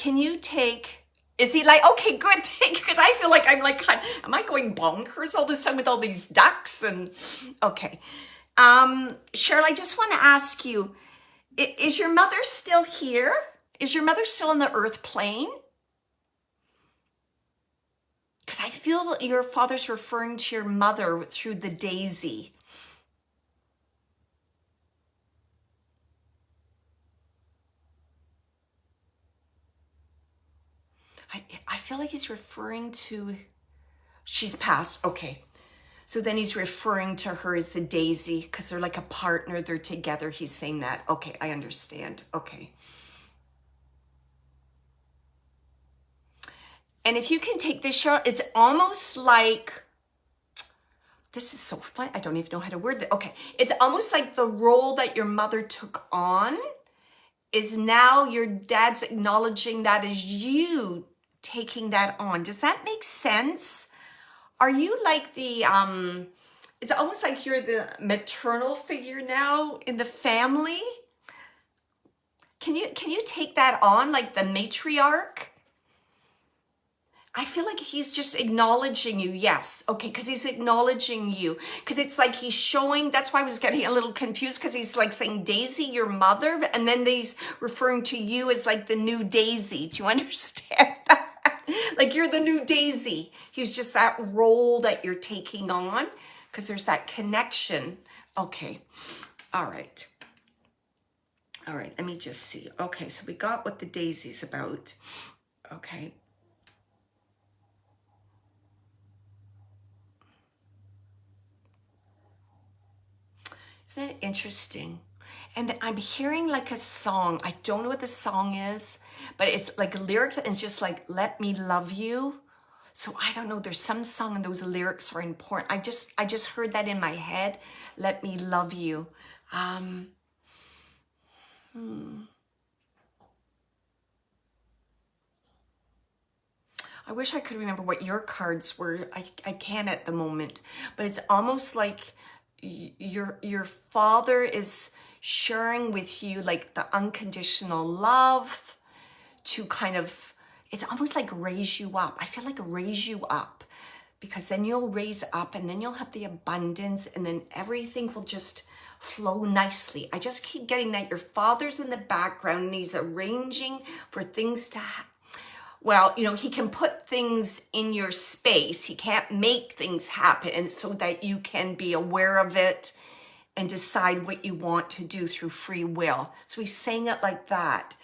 you take... Is he like, okay, good thing, because I feel like I'm like, am I going bonkers all this time with all these ducks? And okay. Cheryl, I just want to ask you, is your mother still here? Is your mother still on the earth plane? Because I feel your father's referring to your mother through the daisy. I feel like he's referring to, she's passed, okay. So then he's referring to her as the daisy, because they're like a partner, they're together. He's saying that. Okay, I understand. Okay. And if you can take this shot, it's almost like, this is so fun. I don't even know how to word it. Okay, it's almost like the role that your mother took on is now your dad's acknowledging that as you taking that on. Does that make sense? Are you like the, it's almost like you're the maternal figure now in the family? Can you take that on, like the matriarch? I feel like he's just acknowledging you. Yes. Okay. Because he's acknowledging you. Because it's like he's showing, that's why I was getting a little confused, because he's like saying Daisy, your mother, and then he's referring to you as like the new Daisy. Do you understand that? Like you're the new Daisy. He's just that role that you're taking on, because there's that connection. Okay. All right. All right. Let me just see. Okay. So we got what the Daisy's about. Okay. Isn't it interesting? And I'm hearing like a song. I don't know what the song is, but it's like lyrics and it's just like, let me love you. So I don't know, there's some song and those lyrics are important. I just heard that in my head. Let me love you. I wish I could remember what your cards were. I can't at the moment, but it's almost like your father is sharing with you like the unconditional love to kind of, it's almost like raise you up. I feel like raise you up, because then you'll raise up and then you'll have the abundance and then everything will just flow nicely. I just keep getting that your father's in the background and he's arranging for things to happen. Well, you know, he can put things in your space. He can't make things happen so that you can be aware of it and decide what you want to do through free will. So he's saying it like that.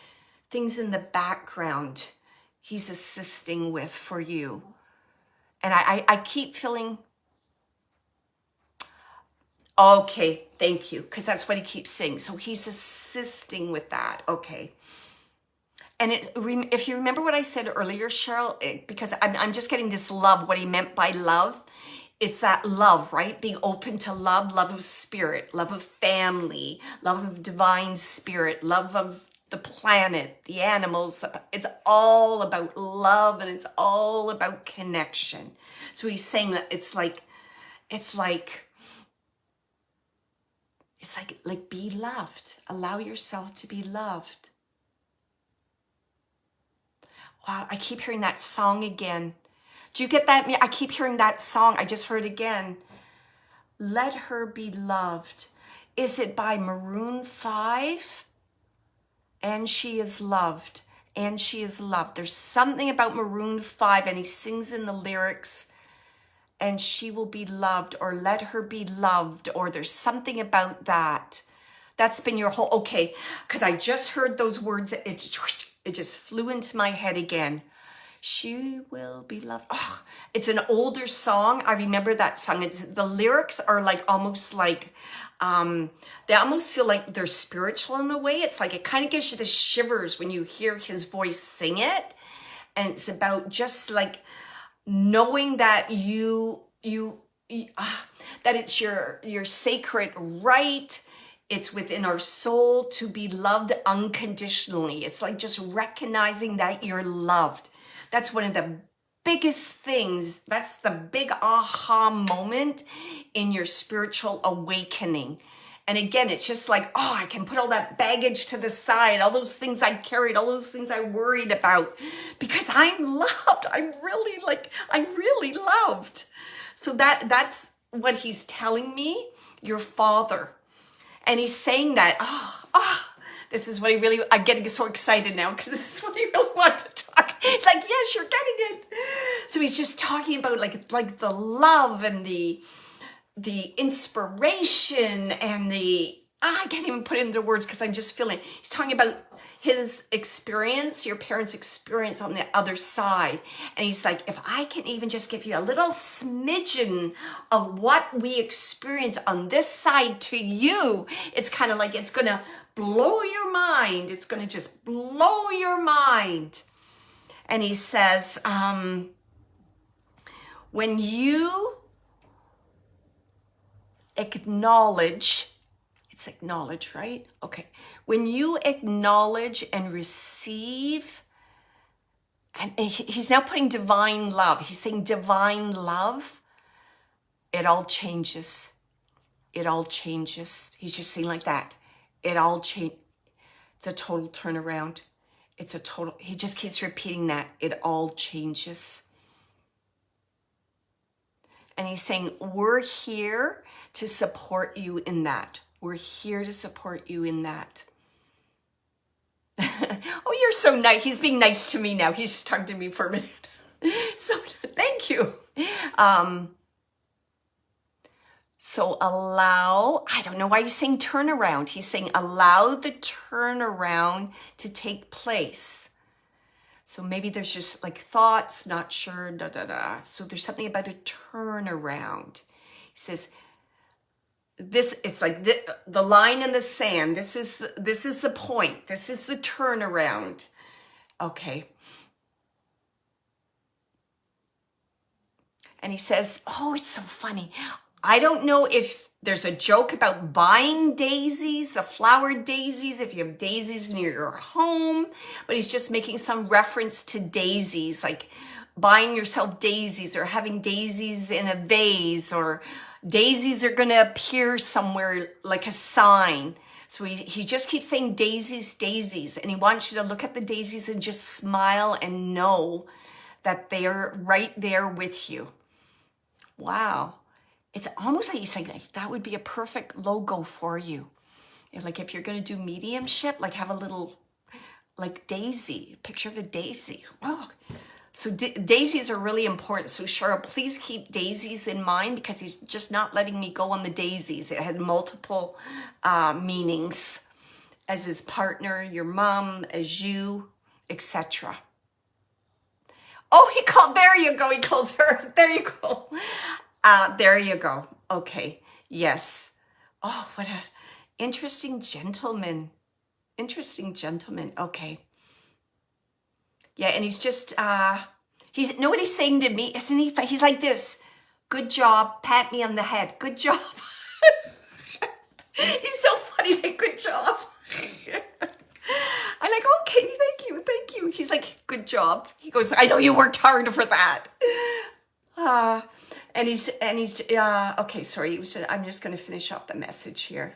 Things in the background he's assisting with for you. And I keep feeling, Okay, thank you, because that's what he keeps saying. So he's assisting with that. Okay. And if you remember what I said earlier, Cheryl, because I'm just getting this love, what he meant by love, it's that love, right? Being open to love, love of spirit, love of family, love of divine spirit, love of the planet, the animals. It's all about love, and it's all about connection. So he's saying that it's like be loved. Allow yourself to be loved. Wow, I keep hearing that song again. Do you get that? I keep hearing that song. I just heard again. Let Her Be Loved. Is it by Maroon 5? And She Is Loved. And She Is Loved. There's something about Maroon 5, and he sings in the lyrics, and she will be loved, or let her be loved, or there's something about that. That's been your whole, okay, because I just heard those words. It just flew into my head again. She will be loved. Oh, it's an older song. I remember that song. The lyrics are like almost like, they almost feel like they're spiritual in a way. It's like, it kind of gives you the shivers when you hear his voice sing it. And it's about just like knowing that that it's your sacred right. It's within our soul to be loved unconditionally. It's like just recognizing that you're loved. That's one of the biggest things. That's the big aha moment in your spiritual awakening. And again, it's just like, oh, I can put all that baggage to the side, all those things I carried, all those things I worried about, because I'm loved. I'm really loved. So that's what he's telling me, your father. And he's saying that, this is what I'm getting so excited now, because this is what he really wanted to talk. It's like, yes, you're getting it. So he's just talking about like the love and the inspiration and I can't even put it into words because I'm just feeling. He's talking about his experience, your parents' experience on the other side. And he's like, if I can even just give you a little smidgen of what we experience on this side to you, it's kind of like it's going to blow your mind. It's going to just blow your mind. And he says, when you acknowledge, it's acknowledge, right? Okay. When you acknowledge and receive, and he's now putting divine love. He's saying divine love, it all changes. It all changes. He's just saying like that. It all changes. It's a total turnaround. He just keeps repeating that. It all changes. And he's saying, we're here to support you in that. We're here to support you in that. Oh, you're so nice. He's being nice to me now. He's just talking to me for a minute. So thank you. So allow, I don't know why he's saying turnaround. He's saying allow the turnaround to take place. So maybe there's just like thoughts, not sure, So there's something about a turnaround. He says, it's like the line in the sand. This is the point. This is the turnaround. Okay. And he says, oh, it's so funny. I don't know if there's a joke about buying daisies, the flowered daisies, if you have daisies near your home, but he's just making some reference to daisies, like buying yourself daisies or having daisies in a vase, or daisies are going to appear somewhere like a sign. So he just keeps saying daisies, daisies. And he wants you to look at the daisies and just smile and know that they're right there with you. Wow. It's almost like he's like, that would be a perfect logo for you. Like if you're going to do mediumship, like have a little like daisy, picture of a daisy. Oh, so daisies are really important. So Cheryl, please keep daisies in mind, because he's just not letting me go on the daisies. It had multiple meanings, as his partner, your mom, as you, etc. Oh, there you go. He calls her. There you go. There you go. Okay. Yes. Oh, what a interesting gentleman. Interesting gentleman. Okay. Yeah, and he's just, know what he's saying to me? Isn't he? He's like this. Good job. Pat me on the head. Good job. He's so funny. Like, good job. I'm like, okay, thank you, thank you. He's like, good job. He goes, I know you worked hard for that. And he's okay, sorry. I'm just going to finish off the message here.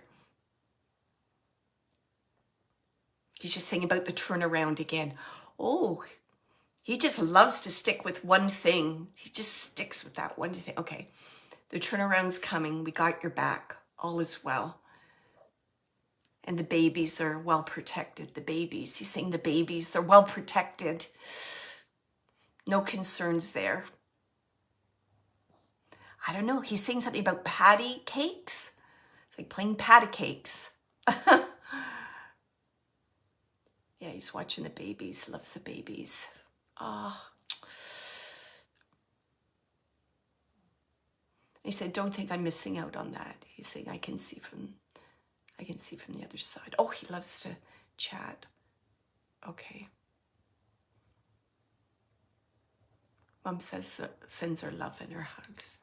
He's just saying about the turnaround again. Oh, he just loves to stick with one thing. He just sticks with that one thing. Okay, the turnaround's coming. We got your back. All is well. And the babies are well protected. The babies, he's saying the babies, they're well protected. No concerns there. I don't know. He's saying something about patty cakes. It's like plain patty cakes. Yeah, he's watching the babies, loves the babies. Oh. He said, don't think I'm missing out on that. He's saying, I can see from the other side. Oh, he loves to chat. Okay. Mom sends her love and her hugs.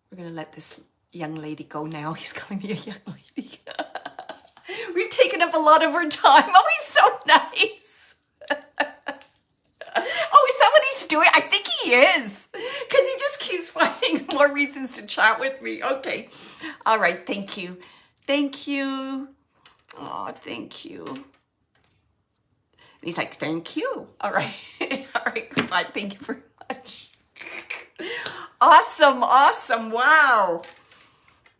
We're going to let this young lady go now. He's calling me a young lady. We've taken up a lot of her time. Oh, he's so nice. Oh, is that what he's doing? I think he is. Because he just keeps finding more reasons to chat with me. Okay. All right. Thank you. Thank you. Oh, thank you. And he's like, thank you. All right. All right. Goodbye. Thank you very much. Awesome. Awesome. Wow.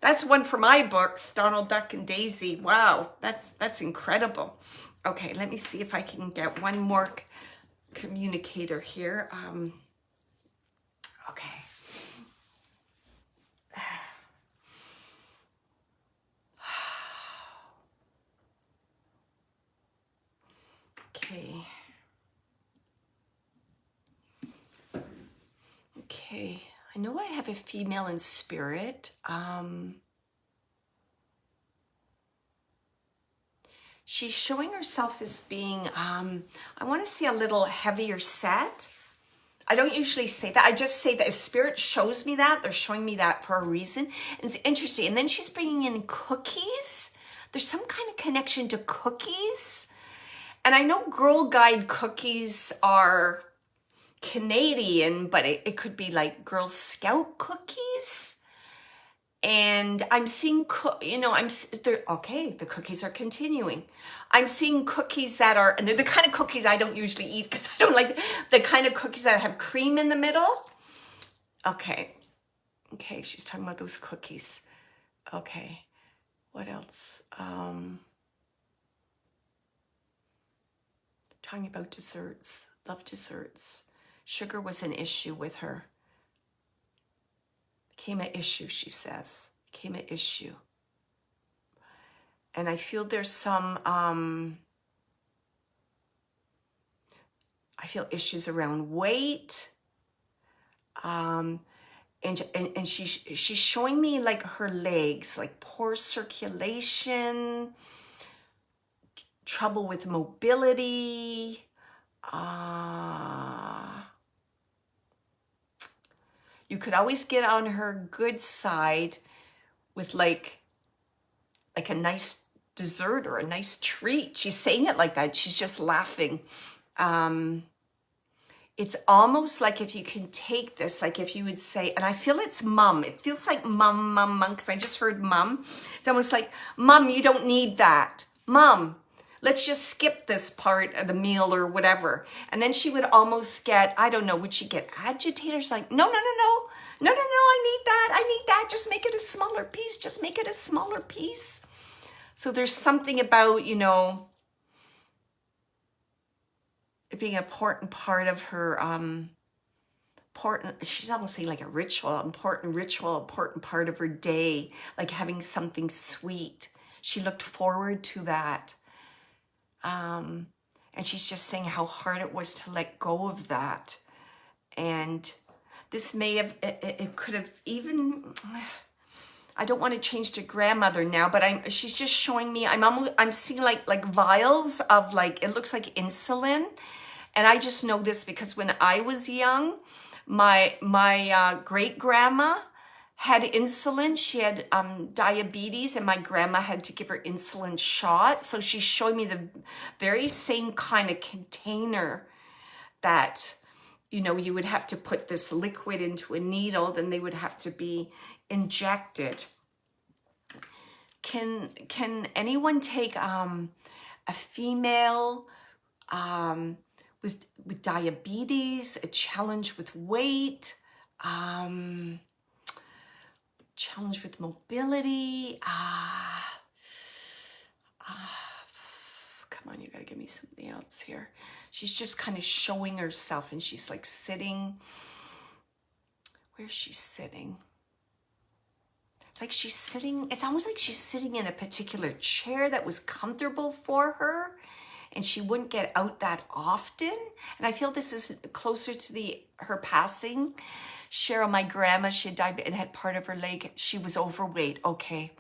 That's one for my books, Donald Duck and Daisy. Wow. That's incredible. Okay. Let me see if I can get one more communicator here. Okay. Okay. Okay. I know I have a female in spirit. She's showing herself as being, I want to say a little heavier set. I don't usually say that. I just say that if spirit shows me that, they're showing me that for a reason. And it's interesting. And then she's bringing in cookies. There's some kind of connection to cookies. And I know Girl Guide cookies are Canadian, but it could be like Girl Scout cookies. And I'm seeing, okay, the cookies are continuing. I'm seeing cookies that are, and they're the kind of cookies I don't usually eat because I don't like the kind of cookies that have cream in the middle. Okay. Okay, she's talking about those cookies. Okay. What else? Talking about desserts. Love desserts. Sugar was an issue with her. Became an issue, she says. Became an issue. And I feel there's some, I feel issues around weight. And she's showing me like her legs, like poor circulation, trouble with mobility. You could always get on her good side with like a nice dessert or a nice treat. She's saying it like that. She's just laughing. It's almost like if you can take this, like if you would say, and I feel it's mum. It feels like mum, because I just heard mum. It's almost like, Mum, you don't need that. Mum, let's just skip this part of the meal or whatever. And then she would almost get, I don't know, would she get agitated? She's like, no, I need that. Just make it a smaller piece. Just make it a smaller piece. So there's something about, it being an important part of her, she's almost saying like a ritual, important part of her day, like having something sweet. She looked forward to that. And she's just saying how hard it was to let go of that. And this may have, it could have even, I don't want to change to grandmother now, but she's just showing me, I'm seeing like vials of like, it looks like insulin. And I just know this because when I was young, my great grandma had insulin. She had diabetes, and my grandma had to give her insulin shots. So she's showing me the very same kind of container that, you know, you would have to put this liquid into a needle, then they would have to be injected. Can anyone take a female with diabetes, a challenge with weight, challenge with mobility? Come on, you gotta give me something else here. She's just kind of showing herself, and she's like sitting. Where's she sitting? It's like she's sitting, it's almost like she's sitting in a particular chair that was comfortable for her, and she wouldn't get out that often. And I feel this is closer to her passing. Cheryl, my grandma, she had died and had part of her leg. She was overweight. Okay.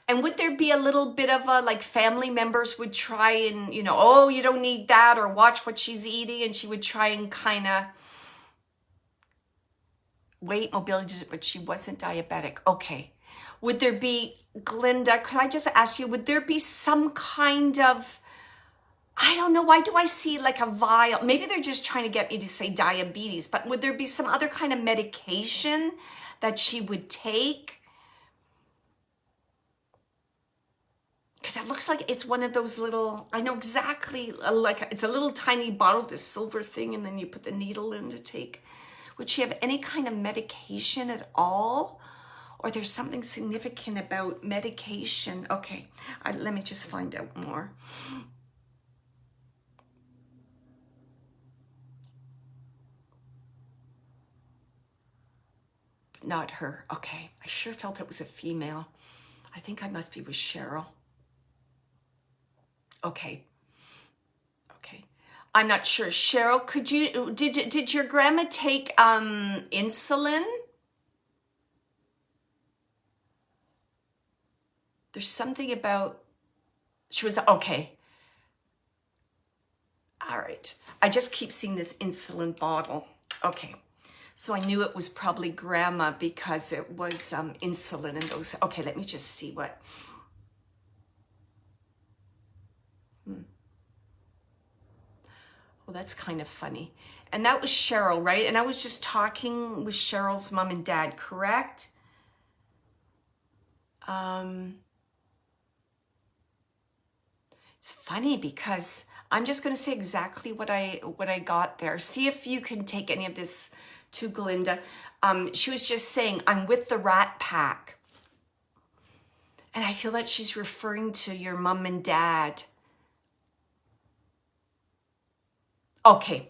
And would there be a little bit of a, like, family members would try and, you know, oh, you don't need that, or watch what she's eating, and she would try and kind of weight, mobility, but she wasn't diabetic. Okay. Would there be, Glinda, could I just ask you, would there be some kind of, I don't know, why do I see like a vial? Maybe they're just trying to get me to say diabetes, but would there be some other kind of medication that she would take? Because it looks like it's one of those little, I know exactly, like it's a little tiny bottle, this silver thing, and then you put the needle in to take. Would she have any kind of medication at all? Or there's something significant about medication? Okay, let me just find out more. Not her. Okay, I sure felt it was a female. I think I must be with Cheryl. Okay. I'm not sure. Cheryl, did your grandma take insulin? There's something about, she was, okay. All right. I just keep seeing this insulin bottle. Okay. So I knew it was probably grandma because it was insulin and those. Okay, let me just see what. Well, that's kind of funny. And that was Cheryl, right? And I was just talking with Cheryl's mom and dad, correct? It's funny because I'm just going to say exactly what I got there. See if you can take any of this to Glinda. She was just saying, I'm with the Rat Pack. And I feel that she's referring to your mom and dad. Okay.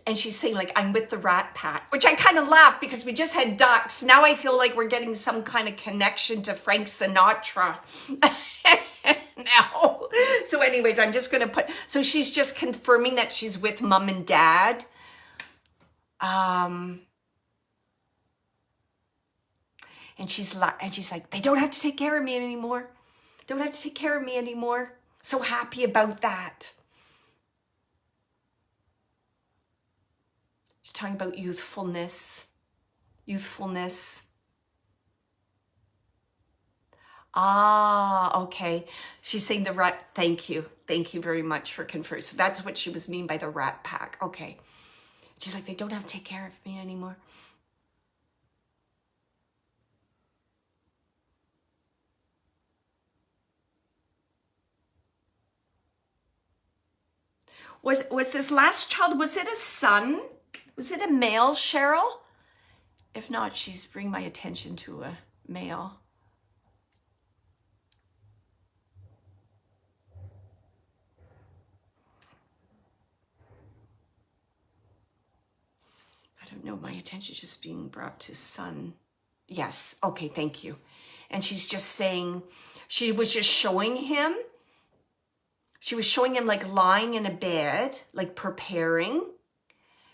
And she's saying, like, I'm with the Rat Pack, which I kind of laugh because we just had ducks. Now I feel like we're getting some kind of connection to Frank Sinatra. Now. So anyways, I'm just going to put, so she's just confirming that she's with mom and dad. And she's like, they don't have to take care of me anymore. Don't have to take care of me anymore. So happy about that. She's talking about youthfulness. Ah, okay. She's saying the rat, thank you. Thank you very much for confirming. So that's what she was mean by the Rat Pack. Okay. She's like, they don't have to take care of me anymore. Was this last child, was it a son? Was it a male, Cheryl? If not, she's bringing my attention to a male. I don't know, my attention just being brought to son. Yes, okay, thank you. And she's just saying, she was just showing him. She was showing him like lying in a bed, like preparing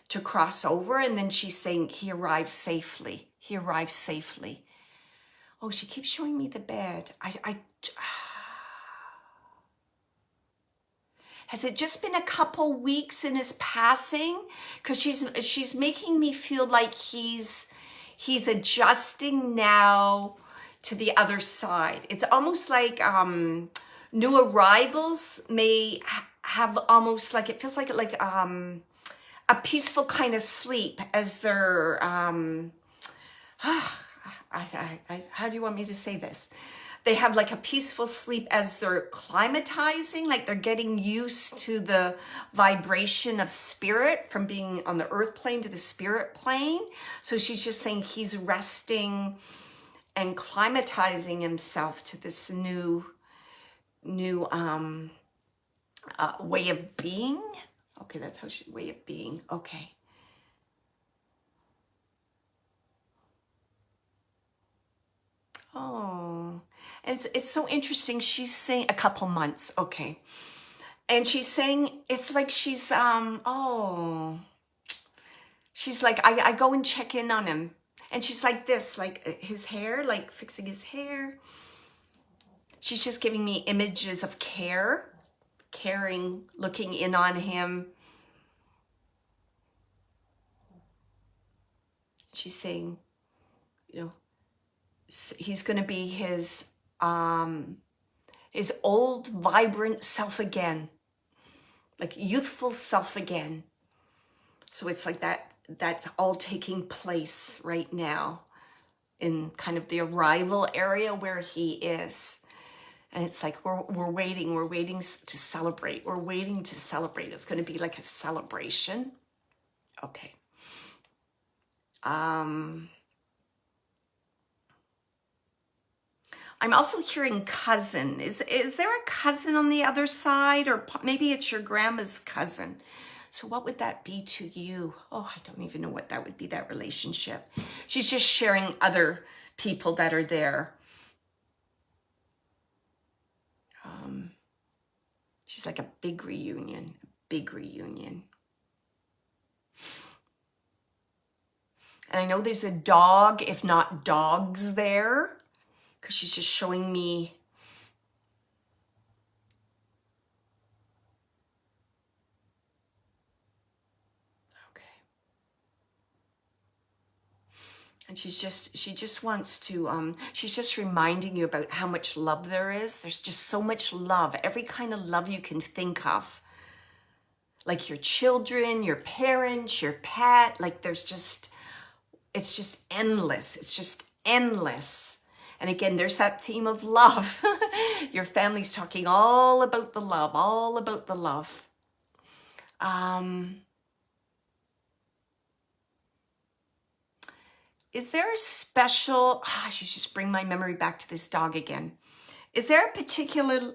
to cross over. And then she's saying he arrived safely. He arrived safely. Oh, she keeps showing me the bed. Has it just been a couple weeks in his passing? Because she's making me feel like he's adjusting now to the other side. It's almost like new arrivals may have almost like, it feels like a peaceful kind of sleep as they're how do you want me to say this? They have like a peaceful sleep as they're climatizing, like they're getting used to the vibration of spirit from being on the earth plane to the spirit plane. So she's just saying he's resting and climatizing himself to this new way of being. Okay, that's how she, way of being. Okay. Oh, and it's so interesting. She's saying a couple months. Okay. And she's saying, it's like she's, she's like, I go and check in on him. And she's like this, like his hair, like fixing his hair. She's just giving me images of care, caring, looking in on him. She's saying, you know, he's going to be his old, vibrant self again, like youthful self again. So it's like that's all taking place right now in kind of the arrival area where he is. And it's like, we're waiting to celebrate. We're waiting to celebrate. It's going to be like a celebration. Okay. I'm also hearing cousin. Is there a cousin on the other side? Or maybe it's your grandma's cousin. So what would that be to you? Oh, I don't even know what that would be, that relationship. She's just sharing other people that are there. She's like a big reunion, And I know there's a dog, if not dogs there, because she's just showing me. Okay. And she just wants to, she's just reminding you about how much love there is. There's just so much love, every kind of love you can think of. Like your children, your parents, your pet, like there's just, it's just endless. It's just endless. And again, there's that theme of love. Your family's talking all about the love, all about the love. Is there a special, she's just bring my memory back to this dog again. Is there a particular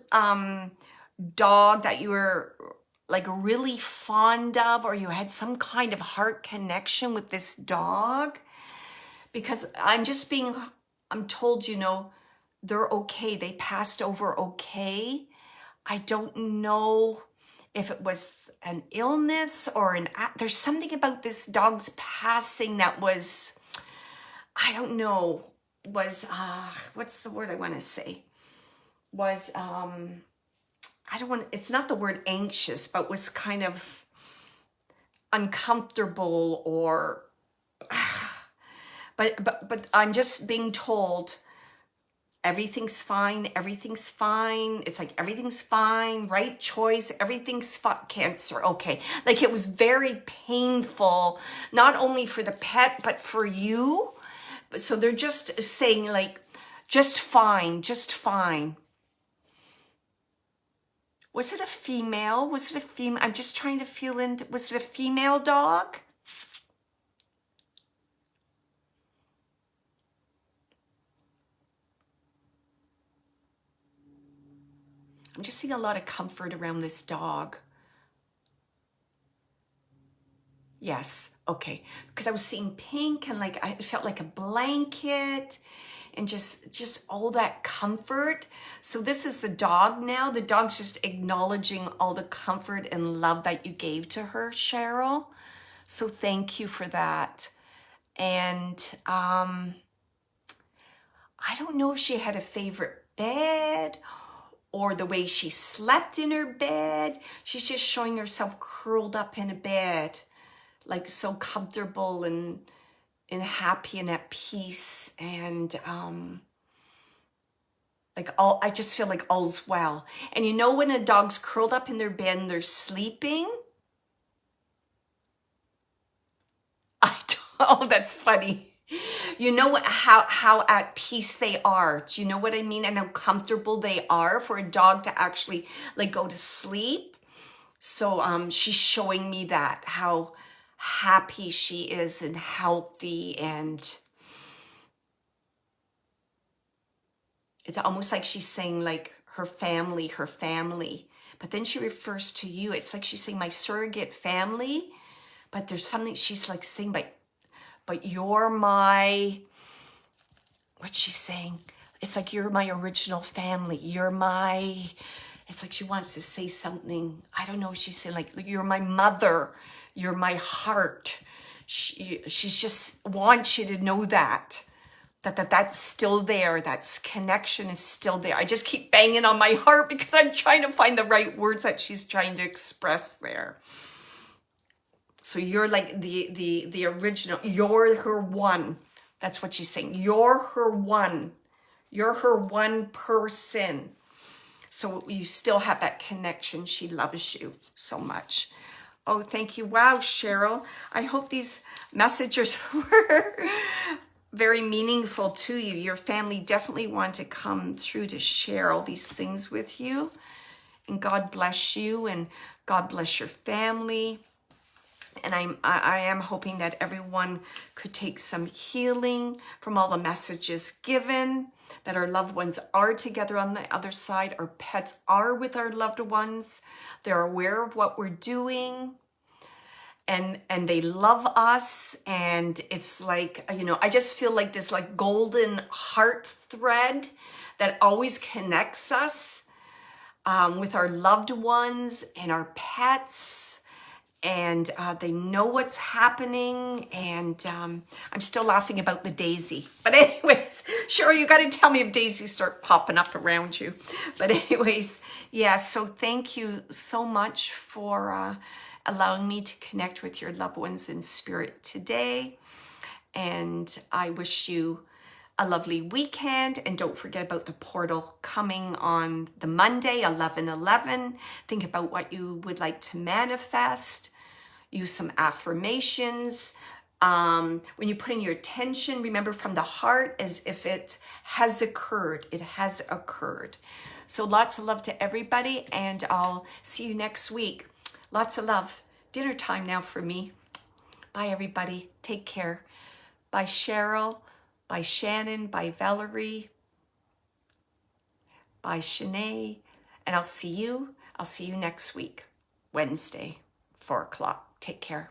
dog that you were like really fond of, or you had some kind of heart connection with this dog? Because I'm told, you know, they're okay. They passed over okay. I don't know if it was an illness or there's something about this dog's passing that was, I don't know, was, what's the word I want to say? Was, it's not the word anxious, but was kind of uncomfortable or, but I'm just being told everything's fine. Everything's fine. It's like, everything's fine. Right choice. Everything's fine. Cancer. Okay. Like it was very painful, not only for the pet, but for you. So they're just saying like, just fine, just fine. Was it a female? Was it a female? I'm just trying to feel into, was it a female dog? I'm just seeing a lot of comfort around this dog. Yes, okay. Because I was seeing pink and like, I felt like a blanket and just all that comfort. So this is the dog now. The dog's just acknowledging all the comfort and love that you gave to her, Cheryl. So thank you for that. And I don't know if she had a favorite bed or the way she slept in her bed. She's just showing herself curled up in a bed, like so comfortable and happy and at peace. And I just feel like all's well. And you know when a dog's curled up in their bed and they're sleeping? Oh, that's funny. You know what, how at peace they are. Do you know what I mean? And how comfortable they are for a dog to actually like go to sleep. So she's showing me that, how happy she is and healthy, and it's almost like she's saying like her family. But then she refers to you. It's like she's saying my surrogate family, but there's something she's like saying, but you're my, what's she saying? It's like you're my original family. It's like she wants to say something. I don't know what she's saying, like you're my mother. You're my heart. She's just wants you to know that's still there. That connection is still there. I just keep banging on my heart because I'm trying to find the right words that she's trying to express there. So you're like the original. You're her one. That's what she's saying. You're her one. You're her one person. So you still have that connection. She loves you so much. Oh, thank you. Wow, Cheryl. I hope these messages were very meaningful to you. Your family definitely want to come through to share all these things with you. And God bless you, and God bless your family. And I am hoping that everyone could take some healing from all the messages given, that our loved ones are together on the other side. Our pets are with our loved ones. They're aware of what we're doing. And they love us. And it's like, you know, I just feel like this like golden heart thread that always connects us with our loved ones and our pets. And they know what's happening. And I'm still laughing about the daisy. But anyways, sure, you got to tell me if daisies start popping up around you. But anyways, yeah, so thank you so much for allowing me to connect with your loved ones in spirit today. And I wish you a lovely weekend. And don't forget about the portal coming on the Monday, 11/11. Think about what you would like to manifest. Use some affirmations. When you put in your attention, remember from the heart as if it has occurred. It has occurred. So lots of love to everybody, and I'll see you next week. Lots of love. Dinner time now for me. Bye, everybody. Take care. Bye, Cheryl. Bye, Shannon. Bye, Valerie. Bye, Shanae. And I'll see you next week, Wednesday, 4 o'clock. Take care.